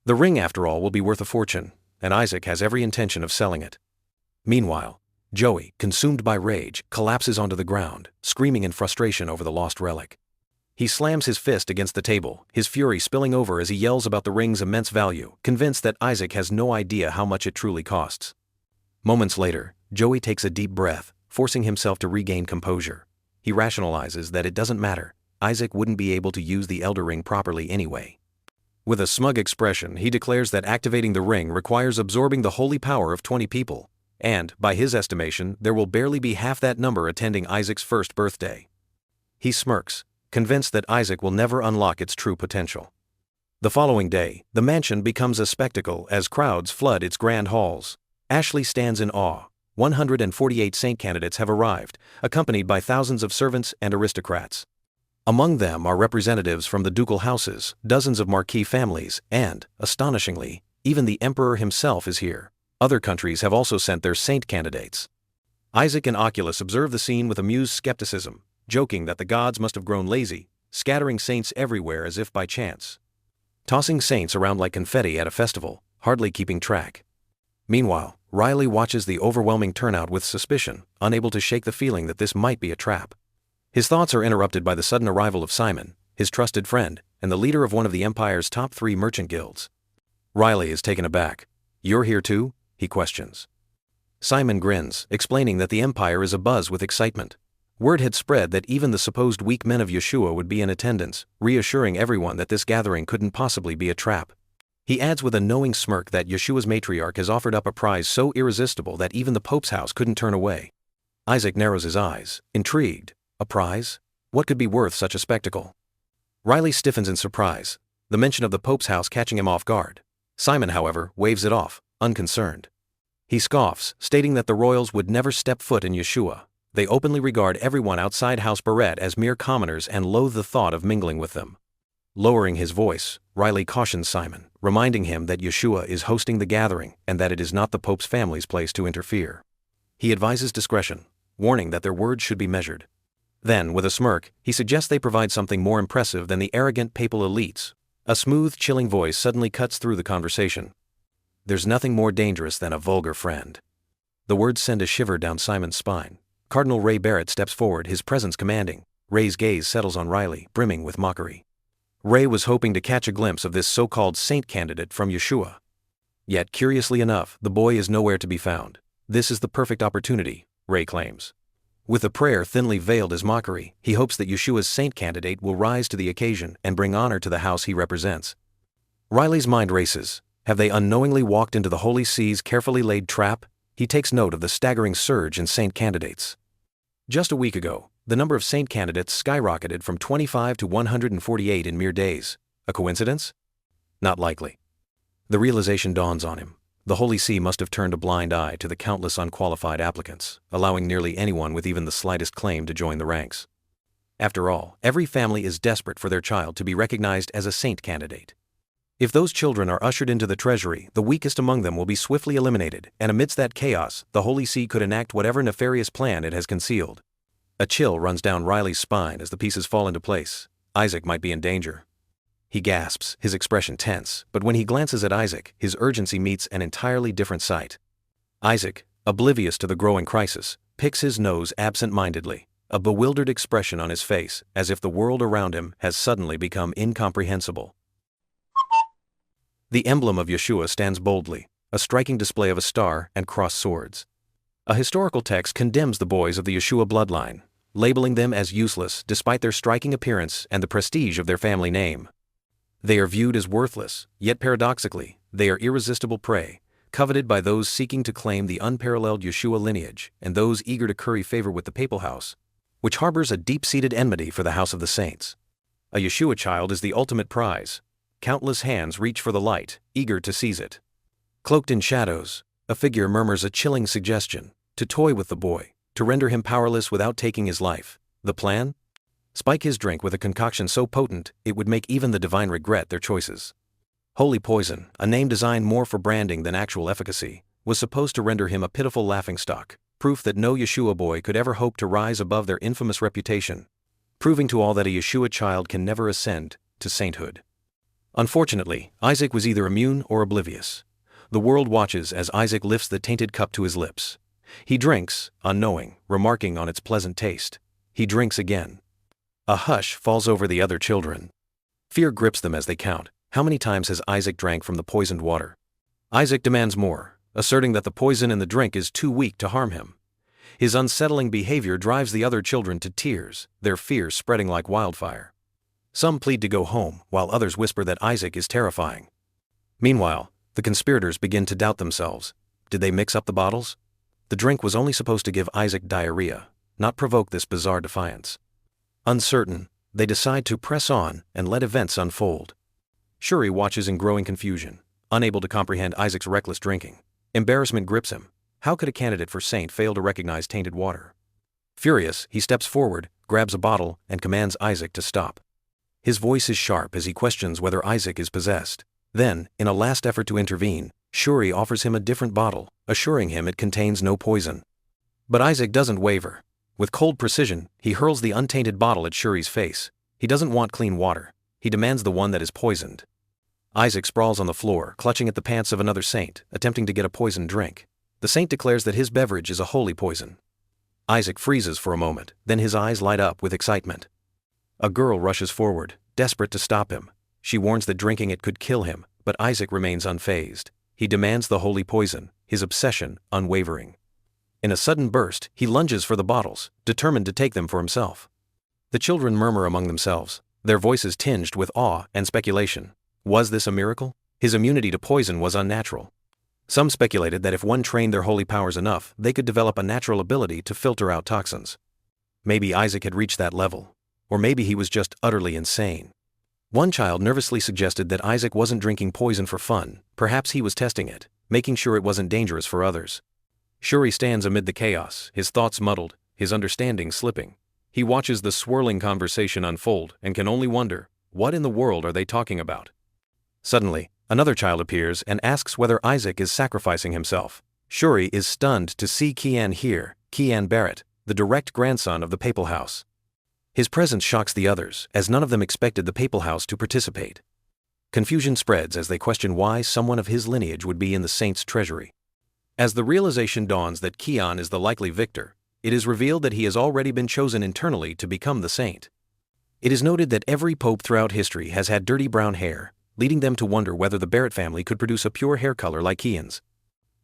The ring, after all, will be worth a fortune, and Isaac has every intention of selling it. Meanwhile, Joey, consumed by rage, collapses onto the ground, screaming in frustration over the lost relic. He slams his fist against the table, his fury spilling over as he yells about the ring's immense value, convinced that Isaac has no idea how much it truly costs. Moments later, Joey takes a deep breath, forcing himself to regain composure. He rationalizes that it doesn't matter. Isaac wouldn't be able to use the Elder Ring properly anyway. With a smug expression, he declares that activating the ring requires absorbing the holy power of 20 people. and, by his estimation, there will barely be half that number attending Isaac's first birthday. He smirks, convinced that Isaac will never unlock its true potential. The following day, the mansion becomes a spectacle as crowds flood its grand halls. Ashley stands in awe. 148 saint candidates have arrived, accompanied by thousands of servants and aristocrats. Among them are representatives from the ducal houses, dozens of marquis families, and, astonishingly, even the emperor himself is here. Other countries have also sent their saint candidates. Isaac and Oculus observe the scene with amused skepticism, joking that the gods must have grown lazy, scattering saints everywhere as if by chance. Tossing saints around like confetti at a festival, hardly keeping track. Meanwhile, Riley watches the overwhelming turnout with suspicion, unable to shake the feeling that this might be a trap. His thoughts are interrupted by the sudden arrival of Simon, his trusted friend, and the leader of one of the Empire's top 3 merchant guilds. Riley is taken aback. "You're here too?" he questions. Simon grins, explaining that the Empire is abuzz with excitement. Word had spread that even the supposed weak men of Yeshua would be in attendance, reassuring everyone that this gathering couldn't possibly be a trap. He adds with a knowing smirk that Yeshua's matriarch has offered up a prize so irresistible that even the Pope's house couldn't turn away. Isaac narrows his eyes, intrigued. A prize? What could be worth such a spectacle? Riley stiffens in surprise, the mention of the Pope's house catching him off guard. Simon, however, waves it off, unconcerned. He scoffs, stating that the royals would never step foot in Yeshua. They openly regard everyone outside House Barrett as mere commoners and loathe the thought of mingling with them. Lowering his voice, Riley cautions Simon, reminding him that Yeshua is hosting the gathering and that it is not the Pope's family's place to interfere. He advises discretion, warning that their words should be measured. Then, with a smirk, he suggests they provide something more impressive than the arrogant papal elites. A smooth, chilling voice suddenly cuts through the conversation. "There's nothing more dangerous than a vulgar friend." The words send a shiver down Simon's spine. Cardinal Ray Barrett steps forward, his presence commanding. Ray's gaze settles on Riley, brimming with mockery. Ray was hoping to catch a glimpse of this so-called saint candidate from Yeshua. Yet, curiously enough, the boy is nowhere to be found. This is the perfect opportunity, Ray claims. With a prayer thinly veiled as mockery, he hopes that Yeshua's saint candidate will rise to the occasion and bring honor to the house he represents. Riley's mind races. Have they unknowingly walked into the Holy See's carefully laid trap? He takes note of the staggering surge in saint candidates. Just a week ago, the number of saint candidates skyrocketed from 25 to 148 in mere days. A coincidence? Not likely. The realization dawns on him. The Holy See must have turned a blind eye to the countless unqualified applicants, allowing nearly anyone with even the slightest claim to join the ranks. After all, every family is desperate for their child to be recognized as a saint candidate. If those children are ushered into the treasury, the weakest among them will be swiftly eliminated, and amidst that chaos, the Holy See could enact whatever nefarious plan it has concealed. A chill runs down Riley's spine as the pieces fall into place. Isaac might be in danger. He gasps, his expression tense, but when he glances at Isaac, his urgency meets an entirely different sight. Isaac, oblivious to the growing crisis, picks his nose absent-mindedly, a bewildered expression on his face, as if the world around him has suddenly become incomprehensible. The emblem of Yeshua stands boldly, a striking display of a star and crossed swords. A historical text condemns the boys of the Yeshua bloodline, labeling them as useless despite their striking appearance and the prestige of their family name. They are viewed as worthless, yet paradoxically, they are irresistible prey, coveted by those seeking to claim the unparalleled Yeshua lineage and those eager to curry favor with the papal house, which harbors a deep-seated enmity for the house of the saints. A Yeshua child is the ultimate prize. Countless hands reach for the light, eager to seize it. Cloaked in shadows, a figure murmurs a chilling suggestion, to toy with the boy, to render him powerless without taking his life. The plan? Spike his drink with a concoction so potent, it would make even the divine regret their choices. Holy poison, a name designed more for branding than actual efficacy, was supposed to render him a pitiful laughingstock, proof that no Yeshua boy could ever hope to rise above their infamous reputation, proving to all that a Yeshua child can never ascend to sainthood. Unfortunately, Isaac was either immune or oblivious. The world watches as Isaac lifts the tainted cup to his lips. He drinks, unknowing, remarking on its pleasant taste. He drinks again. A hush falls over the other children. Fear grips them as they count. How many times has Isaac drank from the poisoned water? Isaac demands more, asserting that the poison in the drink is too weak to harm him. His unsettling behavior drives the other children to tears, their fear spreading like wildfire. Some plead to go home, while others whisper that Isaac is terrifying. Meanwhile, the conspirators begin to doubt themselves. Did they mix up the bottles? The drink was only supposed to give Isaac diarrhea, not provoke this bizarre defiance. Uncertain, they decide to press on and let events unfold. Shuri watches in growing confusion, unable to comprehend Isaac's reckless drinking. Embarrassment grips him. How could a candidate for saint fail to recognize tainted water? Furious, he steps forward, grabs a bottle, and commands Isaac to stop. His voice is sharp as he questions whether Isaac is possessed. Then, in a last effort to intervene, Shuri offers him a different bottle, assuring him it contains no poison. But Isaac doesn't waver. With cold precision, he hurls the untainted bottle at Shuri's face. He doesn't want clean water. He demands the one that is poisoned. Isaac sprawls on the floor, clutching at the pants of another saint, attempting to get a poisoned drink. The saint declares that his beverage is a holy poison. Isaac freezes for a moment, then his eyes light up with excitement. A girl rushes forward, desperate to stop him. She warns that drinking it could kill him, but Isaac remains unfazed. He demands the holy poison, his obsession unwavering. In a sudden burst, he lunges for the bottles, determined to take them for himself. The children murmur among themselves, their voices tinged with awe and speculation. Was this a miracle? His immunity to poison was unnatural. Some speculated that if one trained their holy powers enough, they could develop a natural ability to filter out toxins. Maybe Isaac had reached that level. Or maybe he was just utterly insane. One child nervously suggested that Isaac wasn't drinking poison for fun, perhaps he was testing it, making sure it wasn't dangerous for others. Shuri stands amid the chaos, his thoughts muddled, his understanding slipping. He watches the swirling conversation unfold and can only wonder, what in the world are they talking about? Suddenly, another child appears and asks whether Isaac is sacrificing himself. Shuri is stunned to see Kian here, Kian Barrett, the direct grandson of the Papal House. His presence shocks the others, as none of them expected the Papal House to participate. Confusion spreads as they question why someone of his lineage would be in the saint's treasury. As the realization dawns that Kian is the likely victor, it is revealed that he has already been chosen internally to become the saint. It is noted that every pope throughout history has had dirty brown hair, leading them to wonder whether the Barrett family could produce a pure hair color like Kian's.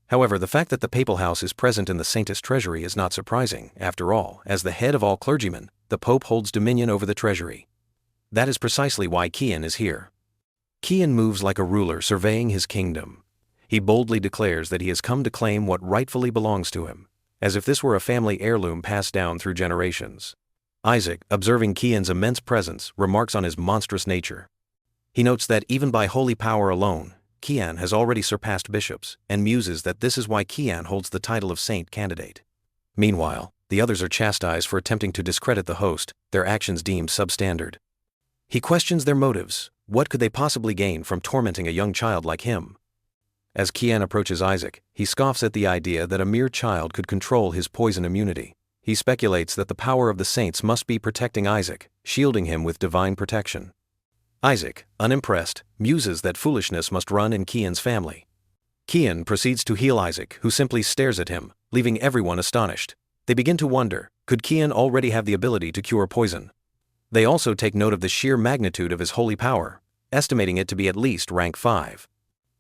However, the fact that the Papal House is present in the saint's treasury is not surprising. After all, as the head of all clergymen, the Pope holds dominion over the treasury. That is precisely why Kian is here. Kian moves like a ruler surveying his kingdom. He boldly declares that he has come to claim what rightfully belongs to him, as if this were a family heirloom passed down through generations. Isaac, observing Kian's immense presence, remarks on his monstrous nature. He notes that even by holy power alone, Kian has already surpassed bishops, and muses that this is why Kian holds the title of saint candidate. Meanwhile, the others are chastised for attempting to discredit the host, their actions deemed substandard. He questions their motives. What could they possibly gain from tormenting a young child like him? As Kian approaches Isaac, he scoffs at the idea that a mere child could control his poison immunity. He speculates that the power of the saints must be protecting Isaac, shielding him with divine protection. Isaac, unimpressed, muses that foolishness must run in Kian's family. Kian proceeds to heal Isaac, who simply stares at him, leaving everyone astonished. They begin to wonder, could Kian already have the ability to cure poison? They also take note of the sheer magnitude of his holy power, estimating it to be at least rank 5.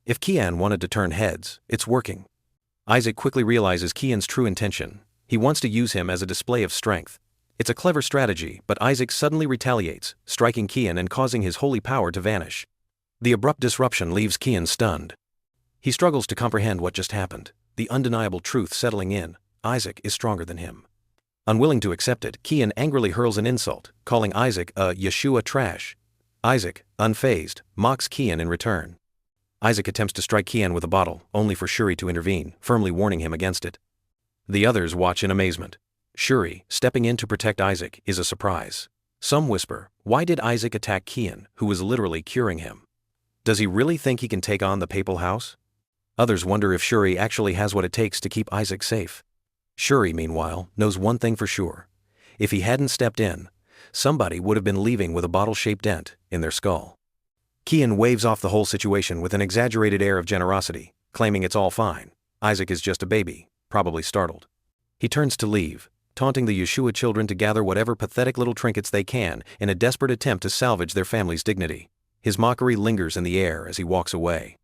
If Kian wanted to turn heads, it's working. Isaac quickly realizes Kian's true intention. He wants to use him as a display of strength. It's a clever strategy, but Isaac suddenly retaliates, striking Kian and causing his holy power to vanish. The abrupt disruption leaves Kian stunned. He struggles to comprehend what just happened, the undeniable truth settling in. Isaac is stronger than him. Unwilling to accept it, Kian angrily hurls an insult, calling Isaac a Yeshua trash. Isaac, unfazed, mocks Kian in return. Isaac attempts to strike Kian with a bottle, only for Shuri to intervene, firmly warning him against it. The others watch in amazement. Shuri, stepping in to protect Isaac, is a surprise. Some whisper, why did Isaac attack Kian, who was literally curing him? Does he really think he can take on the Papal House? Others wonder if Shuri actually has what it takes to keep Isaac safe. Shuri, meanwhile, knows one thing for sure. If he hadn't stepped in, somebody would have been leaving with a bottle-shaped dent in their skull. Kian waves off the whole situation with an exaggerated air of generosity, claiming it's all fine. Isaac is just a baby, probably startled. He turns to leave, taunting the Yeshua children to gather whatever pathetic little trinkets they can in a desperate attempt to salvage their family's dignity. His mockery lingers in the air as he walks away.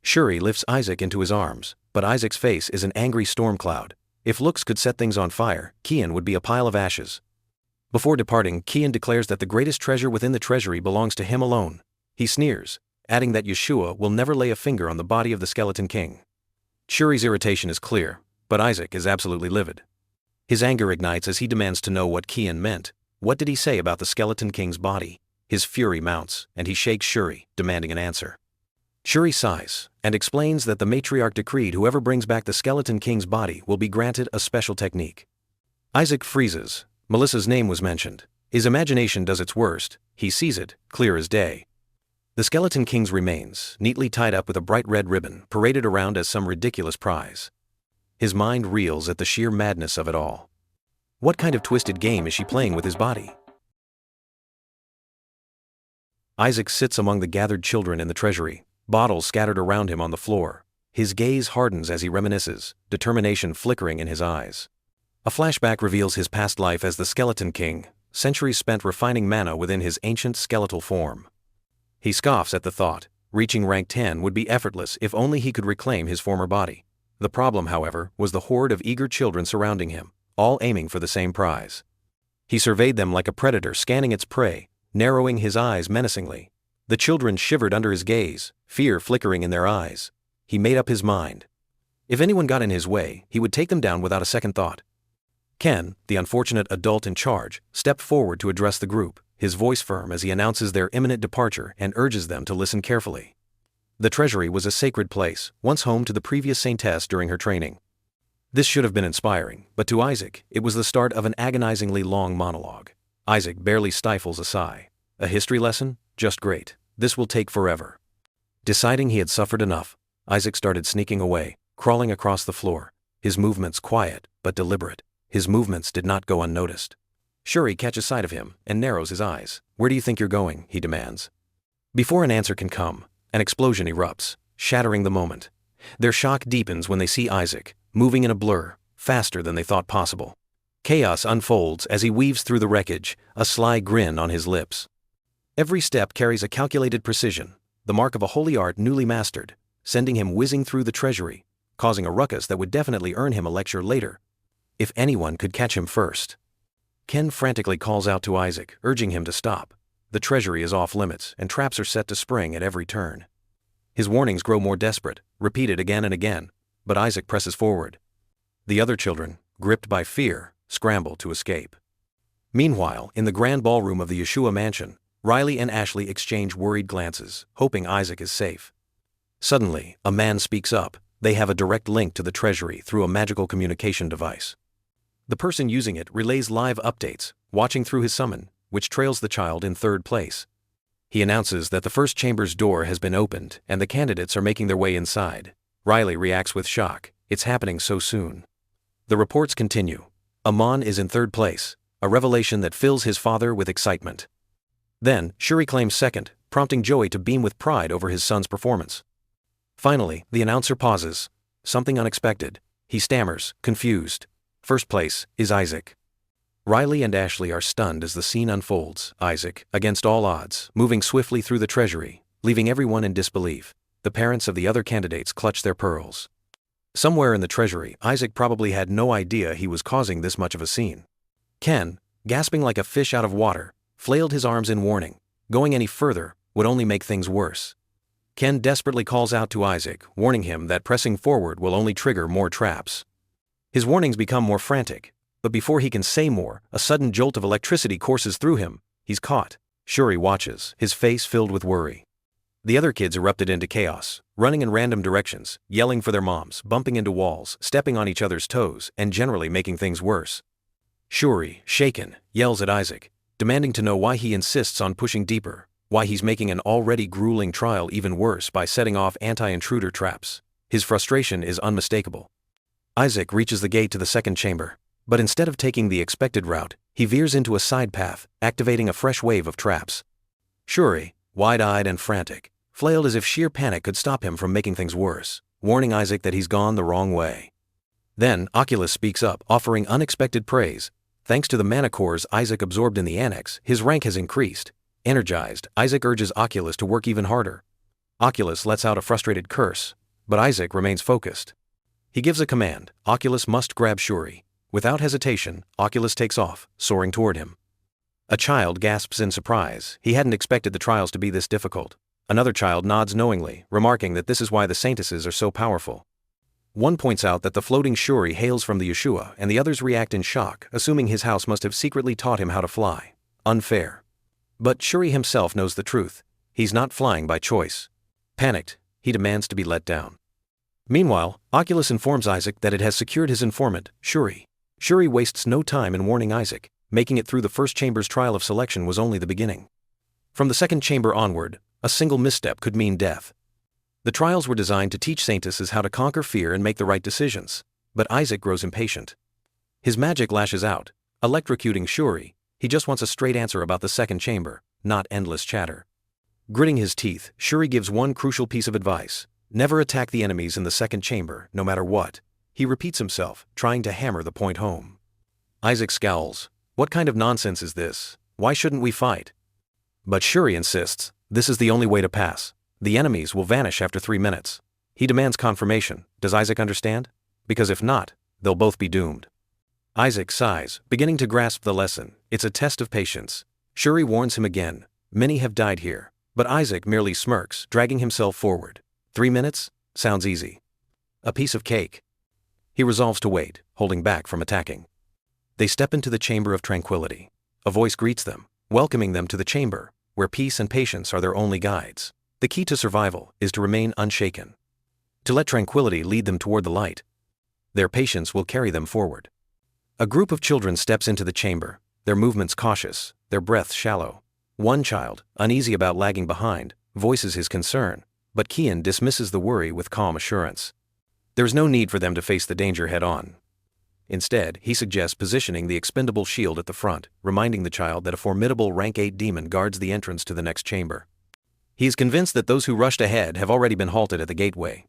Shuri lifts Isaac into his arms, but Isaac's face is an angry storm cloud. If looks could set things on fire, Kian would be a pile of ashes. Before departing, Kian declares that the greatest treasure within the treasury belongs to him alone. He sneers, adding that Yeshua will never lay a finger on the body of the Skeleton King. Shuri's irritation is clear, but Isaac is absolutely livid. His anger ignites as he demands to know what Kian meant. What did he say about the Skeleton King's body? His fury mounts, and he shakes Shuri, demanding an answer. Shuri sighs, and explains that the matriarch decreed whoever brings back the Skeleton King's body will be granted a special technique. Isaac freezes. Melissa's name was mentioned. His imagination does its worst. He sees it, clear as day. The Skeleton King's remains, neatly tied up with a bright red ribbon, paraded around as some ridiculous prize. His mind reels at the sheer madness of it all. What kind of twisted game is she playing with his body? Isaac sits among the gathered children in the treasury, bottles scattered around him on the floor. His gaze hardens as he reminisces, determination flickering in his eyes. A flashback reveals his past life as the Skeleton King, centuries spent refining mana within his ancient skeletal form. He scoffs at the thought. Reaching rank 10 would be effortless if only he could reclaim his former body. The problem, however, was the horde of eager children surrounding him, all aiming for the same prize. He surveyed them like a predator scanning its prey, narrowing his eyes menacingly. The children shivered under his gaze, fear flickering in their eyes. He made up his mind. If anyone got in his way, he would take them down without a second thought. Ken, the unfortunate adult in charge, stepped forward to address the group, his voice firm as he announces their imminent departure and urges them to listen carefully. The treasury was a sacred place, once home to the previous saintess during her training. This should have been inspiring, but to Isaac, it was the start of an agonizingly long monologue. Isaac barely stifles a sigh. A history lesson? Just great. This will take forever. Deciding he had suffered enough, Isaac started sneaking away, crawling across the floor, his movements quiet but deliberate. His movements did not go unnoticed. Shuri catches sight of him and narrows his eyes. "Where do you think you're going?" he demands. Before an answer can come, an explosion erupts, shattering the moment. Their shock deepens when they see Isaac, moving in a blur, faster than they thought possible. Chaos unfolds as he weaves through the wreckage, a sly grin on his lips. Every step carries a calculated precision, the mark of a holy art newly mastered, sending him whizzing through the treasury, causing a ruckus that would definitely earn him a lecture later. If anyone could catch him first. Ken frantically calls out to Isaac, urging him to stop. The treasury is off limits, and traps are set to spring at every turn. His warnings grow more desperate, repeated again and again, but Isaac presses forward. The other children, gripped by fear, scramble to escape. Meanwhile, in the grand ballroom of the Yeshua mansion, Riley and Ashley exchange worried glances, hoping Isaac is safe. Suddenly, a man speaks up. They have a direct link to the treasury through a magical communication device. The person using it relays live updates, watching through his summon, which trails the child in third place. He announces that the first chamber's door has been opened and the candidates are making their way inside. Riley reacts with shock. It's happening so soon. The reports continue. Amon is in third place, a revelation that fills his father with excitement. Then, Shuri claims second, prompting Joey to beam with pride over his son's performance. Finally, the announcer pauses. Something unexpected. He stammers, confused. First place is Isaac. Riley and Ashley are stunned as the scene unfolds. Isaac, against all odds, moving swiftly through the treasury, leaving everyone in disbelief. The parents of the other candidates clutch their pearls. Somewhere in the treasury, Isaac probably had no idea he was causing this much of a scene. Ken, gasping like a fish out of water, flailed his arms in warning. Going any further would only make things worse. Ken desperately calls out to Isaac, warning him that pressing forward will only trigger more traps. His warnings become more frantic, but before he can say more, a sudden jolt of electricity courses through him. He's caught. Shuri watches, his face filled with worry. The other kids erupted into chaos, running in random directions, yelling for their moms, bumping into walls, stepping on each other's toes, and generally making things worse. Shuri, shaken, yells at Isaac, demanding to know why he insists on pushing deeper, why he's making an already grueling trial even worse by setting off anti-intruder traps. His frustration is unmistakable. Isaac reaches the gate to the second chamber, but instead of taking the expected route, he veers into a side path, activating a fresh wave of traps. Shuri, wide-eyed and frantic, flailed as if sheer panic could stop him from making things worse, warning Isaac that he's gone the wrong way. Then, Oculus speaks up, offering unexpected praise. Thanks to the mana cores Isaac absorbed in the annex, his rank has increased. Energized, Isaac urges Oculus to work even harder. Oculus lets out a frustrated curse, but Isaac remains focused. He gives a command. Oculus must grab Shuri. Without hesitation, Oculus takes off, soaring toward him. A child gasps in surprise. He hadn't expected the trials to be this difficult. Another child nods knowingly, remarking that this is why the saintesses are so powerful. One points out that the floating Shuri hails from the Yeshua, and the others react in shock, assuming his house must have secretly taught him how to fly. Unfair. But Shuri himself knows the truth. He's not flying by choice. Panicked, he demands to be let down. Meanwhile, Oculus informs Isaac that it has secured his informant, Shuri. Shuri wastes no time in warning Isaac. Making it through the first chamber's trial of selection was only the beginning. From the second chamber onward, a single misstep could mean death. The trials were designed to teach Saintuses how to conquer fear and make the right decisions, but Isaac grows impatient. His magic lashes out, electrocuting Shuri. He just wants a straight answer about the second chamber, not endless chatter. Gritting his teeth, Shuri gives one crucial piece of advice: never attack the enemies in the second chamber, no matter what. He repeats himself, trying to hammer the point home. Isaac scowls. What kind of nonsense is this? Why shouldn't we fight? But Shuri insists, this is the only way to pass. The enemies will vanish after 3 minutes. He demands confirmation. Does Isaac understand? Because if not, they'll both be doomed. Isaac sighs, beginning to grasp the lesson. It's a test of patience. Shuri warns him again. Many have died here. But Isaac merely smirks, dragging himself forward. 3 minutes? Sounds easy. A piece of cake. He resolves to wait, holding back from attacking. They step into the chamber of tranquility. A voice greets them, welcoming them to the chamber, where peace and patience are their only guides. The key to survival is to remain unshaken. To let tranquility lead them toward the light. Their patience will carry them forward. A group of children steps into the chamber, their movements cautious, their breaths shallow. One child, uneasy about lagging behind, voices his concern, but Kian dismisses the worry with calm assurance. There's no need for them to face the danger head-on. Instead, he suggests positioning the expendable shield at the front, reminding the child that a formidable rank 8 demon guards the entrance to the next chamber. He is convinced that those who rushed ahead have already been halted at the gateway.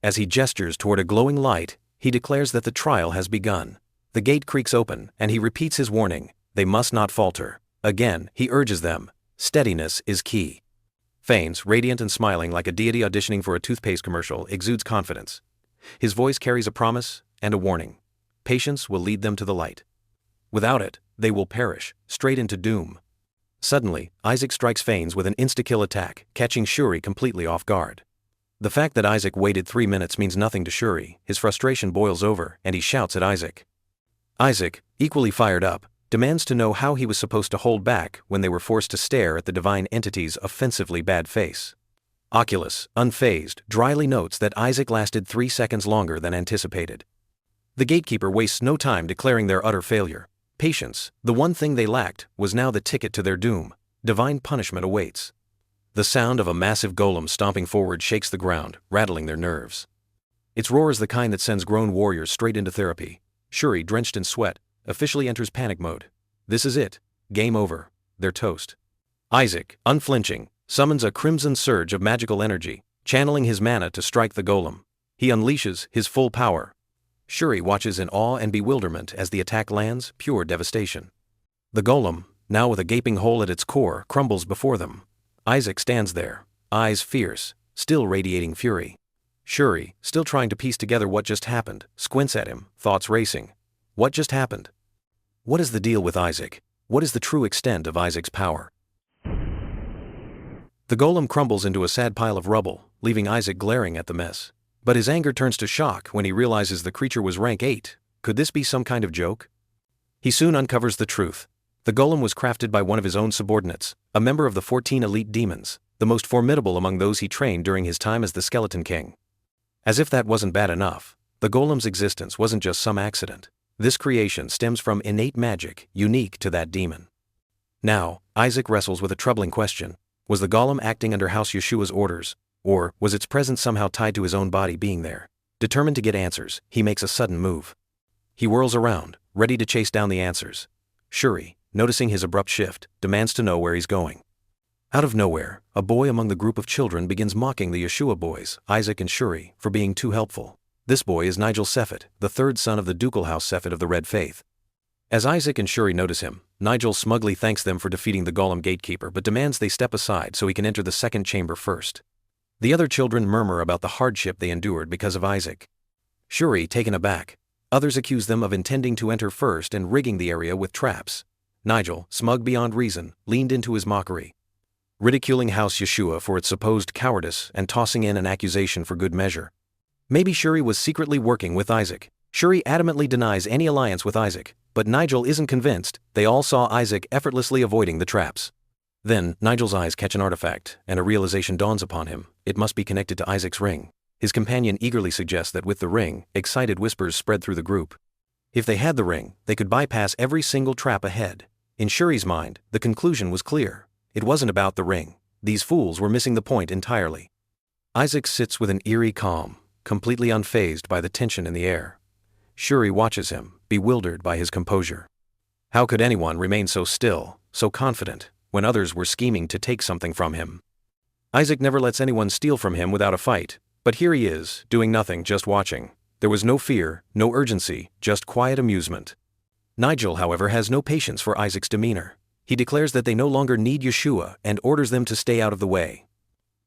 As he gestures toward a glowing light, he declares that the trial has begun. The gate creaks open, and he repeats his warning: they must not falter. Again, he urges them, steadiness is key. Fanes, radiant and smiling like a deity auditioning for a toothpaste commercial, exudes confidence. His voice carries a promise and a warning. Patience will lead them to the light. Without it, they will perish, straight into doom. Suddenly, Isaac strikes Fanes with an insta-kill attack, catching Shuri completely off guard. The fact that Isaac waited 3 minutes means nothing to Shuri. His frustration boils over, and he shouts at Isaac. Isaac, equally fired up, demands to know how he was supposed to hold back when they were forced to stare at the divine entity's offensively bad face. Oculus, unfazed, dryly notes that Isaac lasted 3 seconds longer than anticipated. The gatekeeper wastes no time declaring their utter failure. Patience, the one thing they lacked, was now the ticket to their doom. Divine punishment awaits. The sound of a massive golem stomping forward shakes the ground, rattling their nerves. Its roar is the kind that sends grown warriors straight into therapy. Shuri, drenched in sweat, officially enters panic mode. This is it. Game over. They're toast. Isaac, unflinching, summons a crimson surge of magical energy, channeling his mana to strike the golem. He unleashes his full power. Shuri watches in awe and bewilderment as the attack lands, pure devastation. The golem, now with a gaping hole at its core, crumbles before them. Isaac stands there, eyes fierce, still radiating fury. Shuri, still trying to piece together what just happened, squints at him, thoughts racing. What just happened? What is the deal with Isaac? What is the true extent of Isaac's power? The golem crumbles into a sad pile of rubble, leaving Isaac glaring at the mess. But his anger turns to shock when he realizes the creature was rank 8. Could this be some kind of joke? He soon uncovers the truth. The golem was crafted by one of his own subordinates, a member of the 14 elite demons, the most formidable among those he trained during his time as the Skeleton King. As if that wasn't bad enough, the golem's existence wasn't just some accident. This creation stems from innate magic, unique to that demon. Now, Isaac wrestles with a troubling question. Was the golem acting under House Yeshua's orders, or was its presence somehow tied to his own body being there? Determined to get answers, he makes a sudden move. He whirls around, ready to chase down the answers. Shuri, noticing his abrupt shift, demands to know where he's going. Out of nowhere, a boy among the group of children begins mocking the Yeshua boys, Isaac and Shuri, for being too helpful. This boy is Nigel Sephet, the third son of the ducal house Sephet of the Red Faith. As Isaac and Shuri notice him, Nigel smugly thanks them for defeating the golem gatekeeper but demands they step aside so he can enter the second chamber first. The other children murmur about the hardship they endured because of Isaac. Shuri, taken aback. Others accuse them of intending to enter first and rigging the area with traps. Nigel, smug beyond reason, leaned into his mockery, ridiculing House Yeshua for its supposed cowardice and tossing in an accusation for good measure. Maybe Shuri was secretly working with Isaac. Shuri adamantly denies any alliance with Isaac, but Nigel isn't convinced. They all saw Isaac effortlessly avoiding the traps. Then, Nigel's eyes catch an artifact, and a realization dawns upon him. It must be connected to Isaac's ring. His companion eagerly suggests that with the ring, excited whispers spread through the group. If they had the ring, they could bypass every single trap ahead. In Shuri's mind, the conclusion was clear. It wasn't about the ring. These fools were missing the point entirely. Isaac sits with an eerie calm, completely unfazed by the tension in the air. Shuri watches him, bewildered by his composure. How could anyone remain so still, so confident, when others were scheming to take something from him? Isaac never lets anyone steal from him without a fight, but here he is, doing nothing, just watching. There was no fear, no urgency, just quiet amusement. Nigel, however, has no patience for Isaac's demeanor. He declares that they no longer need Yeshua and orders them to stay out of the way.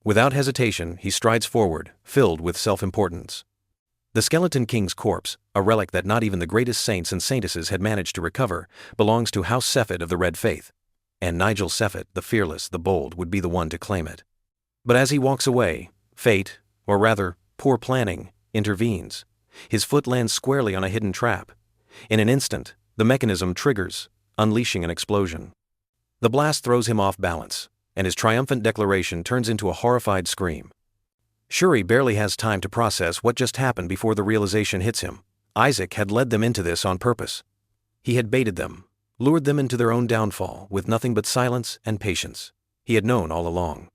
Without hesitation, he strides forward, filled with self-importance. The Skeleton King's corpse, a relic that not even the greatest saints and saintesses had managed to recover, belongs to House Sephet of the Red Faith. And Nigel Sephet, the fearless, the bold, would be the one to claim it. But as he walks away, fate, or rather, poor planning, intervenes. His foot lands squarely on a hidden trap. In an instant, the mechanism triggers, unleashing an explosion. The blast throws him off balance, and his triumphant declaration turns into a horrified scream. Shuri barely has time to process what just happened before the realization hits him. Isaac had led them into this on purpose. He had baited them, lured them into their own downfall with nothing but silence and patience. He had known all along.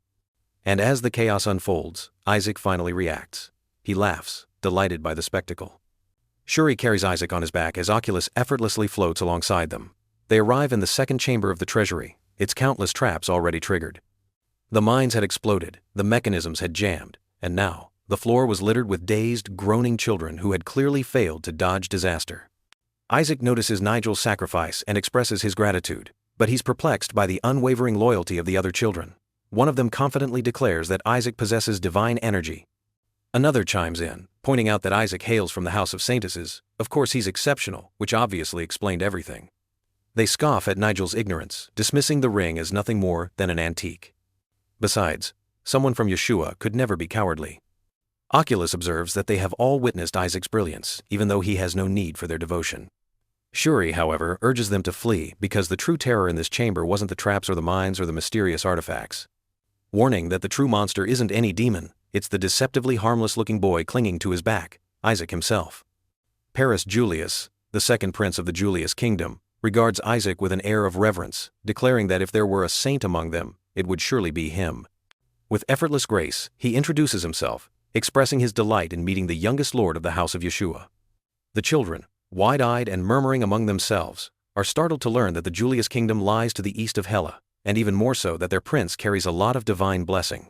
And as the chaos unfolds, Isaac finally reacts. He laughs, delighted by the spectacle. Shuri carries Isaac on his back as Oculus effortlessly floats alongside them. They arrive in the second chamber of the treasury, its countless traps already triggered. The mines had exploded, the mechanisms had jammed, and now, the floor was littered with dazed, groaning children who had clearly failed to dodge disaster. Isaac notices Nigel's sacrifice and expresses his gratitude, but he's perplexed by the unwavering loyalty of the other children. One of them confidently declares that Isaac possesses divine energy. Another chimes in, pointing out that Isaac hails from the House of Saintesses. Of course he's exceptional, which obviously explained everything. They scoff at Nigel's ignorance, dismissing the ring as nothing more than an antique. Besides, someone from Yeshua could never be cowardly. Oculus observes that they have all witnessed Isaac's brilliance, even though he has no need for their devotion. Shuri, however, urges them to flee because the true terror in this chamber wasn't the traps or the mines or the mysterious artifacts. Warning that the true monster isn't any demon, it's the deceptively harmless-looking boy clinging to his back, Isaac himself. Paris Julius, the second prince of the Julius kingdom, regards Isaac with an air of reverence, declaring that if there were a saint among them, it would surely be him. With effortless grace, he introduces himself, expressing his delight in meeting the youngest lord of the House of Yeshua. The children, wide-eyed and murmuring among themselves, are startled to learn that the Julius kingdom lies to the east of Hela, and even more so that their prince carries a lot of divine blessing.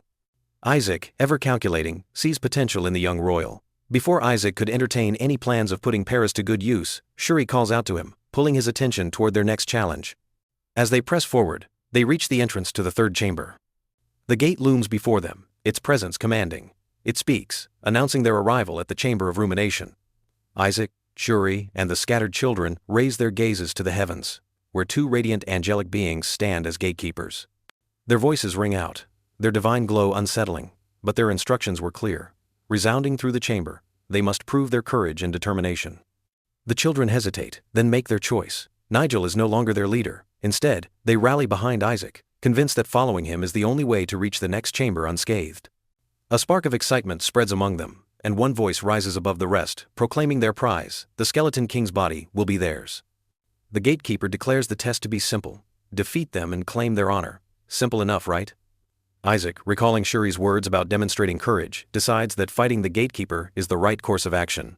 Isaac, ever calculating, sees potential in the young royal. Before Isaac could entertain any plans of putting Paris to good use, Shuri calls out to him, pulling his attention toward their next challenge. As they press forward, they reach the entrance to the third chamber. The gate looms before them, its presence commanding. It speaks, announcing their arrival at the Chamber of Rumination. Isaac, Shuri, and the scattered children raise their gazes to the heavens, where two radiant angelic beings stand as gatekeepers. Their voices ring out, their divine glow unsettling, but their instructions were clear. Resounding through the chamber, they must prove their courage and determination. The children hesitate, then make their choice. Nigel is no longer their leader. Instead, they rally behind Isaac, convinced that following him is the only way to reach the next chamber unscathed. A spark of excitement spreads among them, and one voice rises above the rest, proclaiming their prize: the Skeleton King's body will be theirs. The gatekeeper declares the test to be simple: defeat them and claim their honor. Simple enough, right? Isaac, recalling Shuri's words about demonstrating courage, decides that fighting the gatekeeper is the right course of action.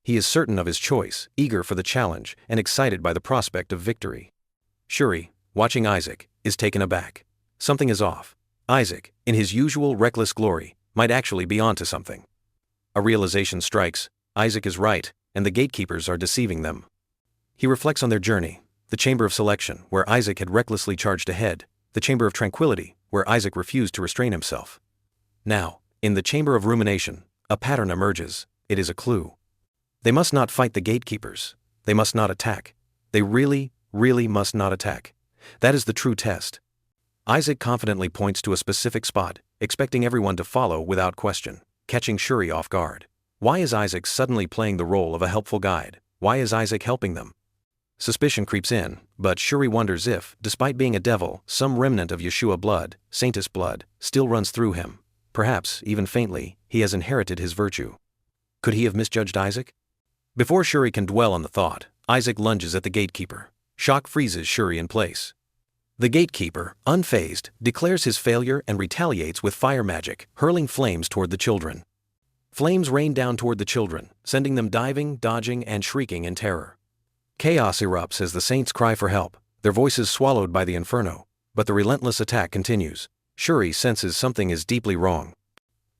He is certain of his choice, eager for the challenge, and excited by the prospect of victory. Shuri, watching Isaac, is taken aback. Something is off. Isaac, in his usual reckless glory, might actually be onto something. A realization strikes: Isaac is right, and the gatekeepers are deceiving them. He reflects on their journey: the chamber of selection, where Isaac had recklessly charged ahead; the chamber of tranquility, where Isaac refused to restrain himself. Now, in the chamber of rumination, a pattern emerges. It is a clue. They must not fight the gatekeepers. They must not attack. They really must not attack. That is the true test. Isaac confidently points to a specific spot, expecting everyone to follow without question, catching Shuri off guard. Why is Isaac suddenly playing the role of a helpful guide? Why is Isaac helping them? Suspicion creeps in, but Shuri wonders if, despite being a devil, some remnant of Yeshua blood, Saintess blood, still runs through him. Perhaps, even faintly, he has inherited his virtue. Could he have misjudged Isaac? Before Shuri can dwell on the thought, Isaac lunges at the gatekeeper. Shock freezes Shuri in place. The gatekeeper, unfazed, declares his failure and retaliates with fire magic, hurling flames toward the children. Flames rain down toward the children, sending them diving, dodging, and shrieking in terror. Chaos erupts as the saints cry for help, their voices swallowed by the inferno, but the relentless attack continues. Shuri senses something is deeply wrong.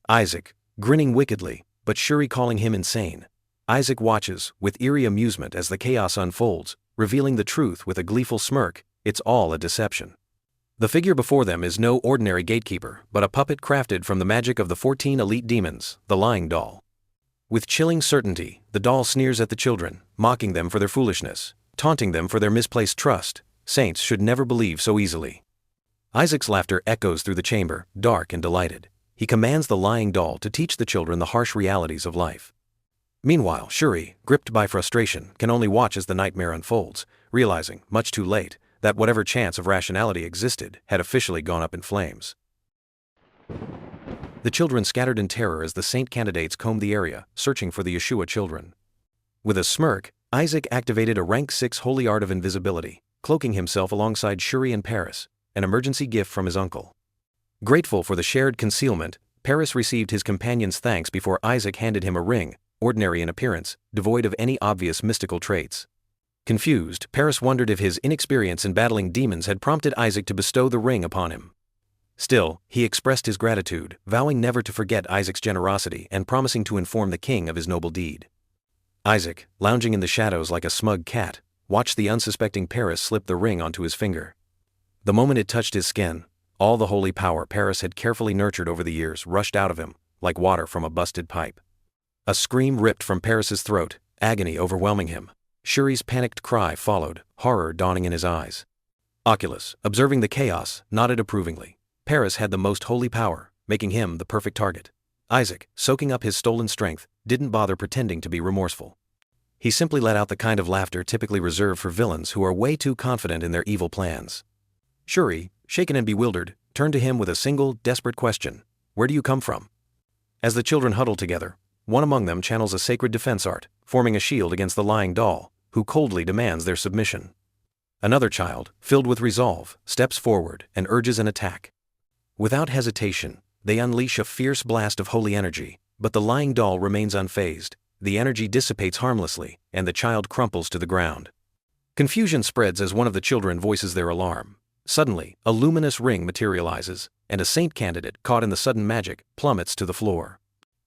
Isaac, grinning wickedly, but Shuri calling him insane. Isaac watches, with eerie amusement as the chaos unfolds, revealing the truth with a gleeful smirk. It's all a deception. The figure before them is no ordinary gatekeeper, but a puppet crafted from the magic of the 14 elite demons, the Lying Doll. With chilling certainty, the doll sneers at the children, mocking them for their foolishness, taunting them for their misplaced trust. Saints should never believe so easily. Isaac's laughter echoes through the chamber, dark and delighted. He commands the Lying Doll to teach the children the harsh realities of life. Meanwhile, Shuri, gripped by frustration, can only watch as the nightmare unfolds, realizing, much too late, that whatever chance of rationality existed had officially gone up in flames. The children scattered in terror as the saint candidates combed the area, searching for the Yeshua children. With a smirk, Isaac activated a rank 6 holy art of invisibility, cloaking himself alongside Shuri and Paris, an emergency gift from his uncle. Grateful for the shared concealment, Paris received his companion's thanks before Isaac handed him a ring, ordinary in appearance, devoid of any obvious mystical traits. Confused, Paris wondered if his inexperience in battling demons had prompted Isaac to bestow the ring upon him. Still, he expressed his gratitude, vowing never to forget Isaac's generosity and promising to inform the king of his noble deed. Isaac, lounging in the shadows like a smug cat, watched the unsuspecting Paris slip the ring onto his finger. The moment it touched his skin, all the holy power Paris had carefully nurtured over the years rushed out of him, like water from a busted pipe. A scream ripped from Paris's throat, agony overwhelming him. Shuri's panicked cry followed, horror dawning in his eyes. Oculus, observing the chaos, nodded approvingly. Paris had the most holy power, making him the perfect target. Isaac, soaking up his stolen strength, didn't bother pretending to be remorseful. He simply let out the kind of laughter typically reserved for villains who are way too confident in their evil plans. Shuri, shaken and bewildered, turned to him with a single, desperate question. Where do you come from? As the children huddle together, one among them channels a sacred defense art, forming a shield against the Lying Doll, who coldly demands their submission. Another child, filled with resolve, steps forward and urges an attack. Without hesitation, they unleash a fierce blast of holy energy, but the Lying Doll remains unfazed. The energy dissipates harmlessly, and the child crumples to the ground. Confusion spreads as one of the children voices their alarm. Suddenly, a luminous ring materializes, and a saint candidate, caught in the sudden magic, plummets to the floor.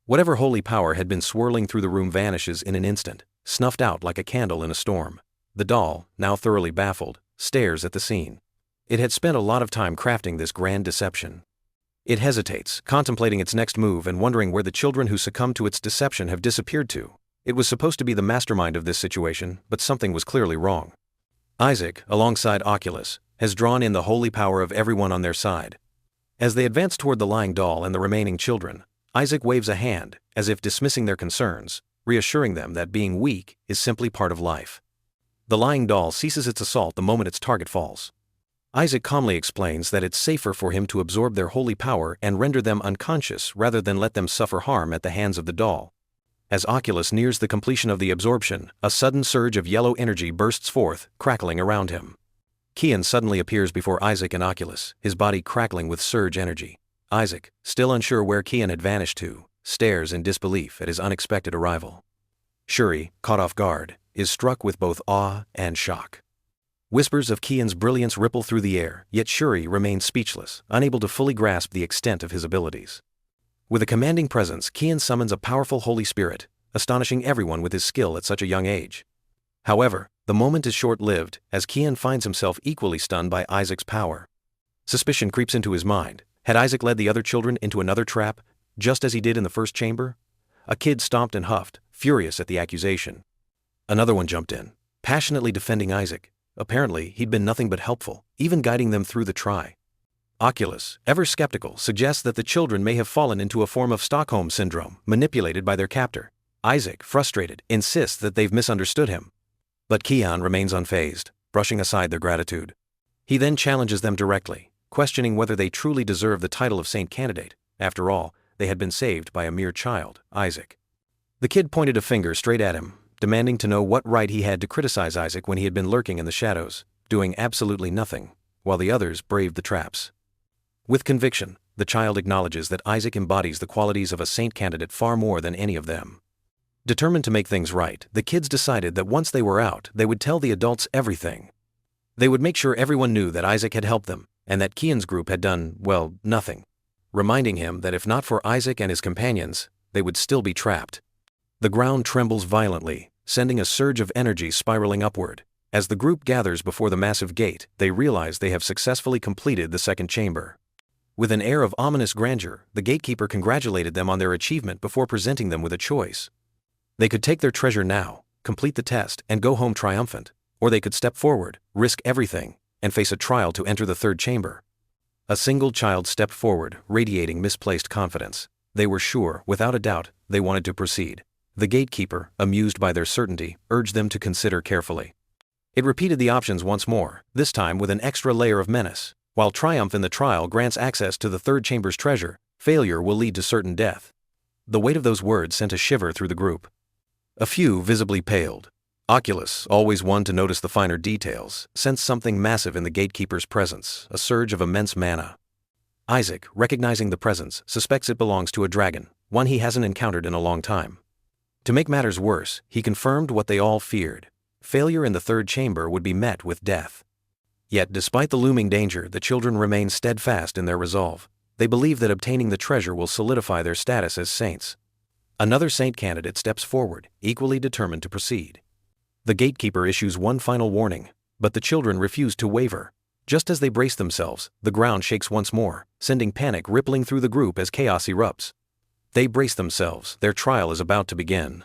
Whatever holy power had been swirling through the room vanishes in an instant, snuffed out like a candle in a storm. The doll, now thoroughly baffled, stares at the scene. It had spent a lot of time crafting this grand deception. It hesitates, contemplating its next move and wondering where the children who succumbed to its deception have disappeared to. It was supposed to be the mastermind of this situation, but something was clearly wrong. Isaac, alongside Oculus, has drawn in the holy power of everyone on their side. As they advance toward the Lying Doll and the remaining children, Isaac waves a hand, as if dismissing their concerns, reassuring them that being weak is simply part of life. The Lying Doll ceases its assault the moment its target falls. Isaac calmly explains that it's safer for him to absorb their holy power and render them unconscious rather than let them suffer harm at the hands of the doll. As Oculus nears the completion of the absorption, a sudden surge of yellow energy bursts forth, crackling around him. Kian suddenly appears before Isaac and Oculus, his body crackling with surge energy. Isaac, still unsure where Kian had vanished to, stares in disbelief at his unexpected arrival. Shuri, caught off guard, is struck with both awe and shock. Whispers of Kian's brilliance ripple through the air, yet Shuri remains speechless, unable to fully grasp the extent of his abilities. With a commanding presence, Kian summons a powerful Holy Spirit, astonishing everyone with his skill at such a young age. However, the moment is short-lived, as Kian finds himself equally stunned by Isaac's power. Suspicion creeps into his mind. Had Isaac led the other children into another trap, just as he did in the first chamber? A kid stomped and huffed, furious at the accusation. Another one jumped in, passionately defending Isaac. Apparently, he'd been nothing but helpful, even guiding them through the try. Oculus, ever skeptical, suggests that the children may have fallen into a form of Stockholm syndrome, manipulated by their captor. Isaac, frustrated, insists that they've misunderstood him. But Keon remains unfazed, brushing aside their gratitude. He then challenges them directly, questioning whether they truly deserve the title of Saint Candidate. After all, they had been saved by a mere child, Isaac. The kid pointed a finger straight at him, demanding to know what right he had to criticize Isaac when he had been lurking in the shadows, doing absolutely nothing, while the others braved the traps. With conviction, the child acknowledges that Isaac embodies the qualities of a saint candidate far more than any of them. Determined to make things right, the kids decided that once they were out, they would tell the adults everything. They would make sure everyone knew that Isaac had helped them, and that Keon's group had done, well, nothing. Reminding him that if not for Isaac and his companions, they would still be trapped. The ground trembles violently, sending a surge of energy spiraling upward. As the group gathers before the massive gate, they realize they have successfully completed the second chamber. With an air of ominous grandeur, the gatekeeper congratulated them on their achievement before presenting them with a choice. They could take their treasure now, complete the test, and go home triumphant, or they could step forward, risk everything, and face a trial to enter the third chamber. A single child stepped forward, radiating misplaced confidence. They were sure, without a doubt, they wanted to proceed. The gatekeeper, amused by their certainty, urged them to consider carefully. It repeated the options once more, this time with an extra layer of menace. While triumph in the trial grants access to the third chamber's treasure, failure will lead to certain death. The weight of those words sent a shiver through the group. A few visibly paled. Oculus, always one to notice the finer details, sensed something massive in the gatekeeper's presence, a surge of immense mana. Isaac, recognizing the presence, suspects it belongs to a dragon, one he hasn't encountered in a long time. To make matters worse, he confirmed what they all feared. Failure in the third chamber would be met with death. Yet despite the looming danger, the children remain steadfast in their resolve. They believe that obtaining the treasure will solidify their status as saints. Another saint candidate steps forward, equally determined to proceed. The gatekeeper issues one final warning, but the children refuse to waver. Just as they brace themselves, the ground shakes once more, sending panic rippling through the group as chaos erupts. They brace themselves, their trial is about to begin.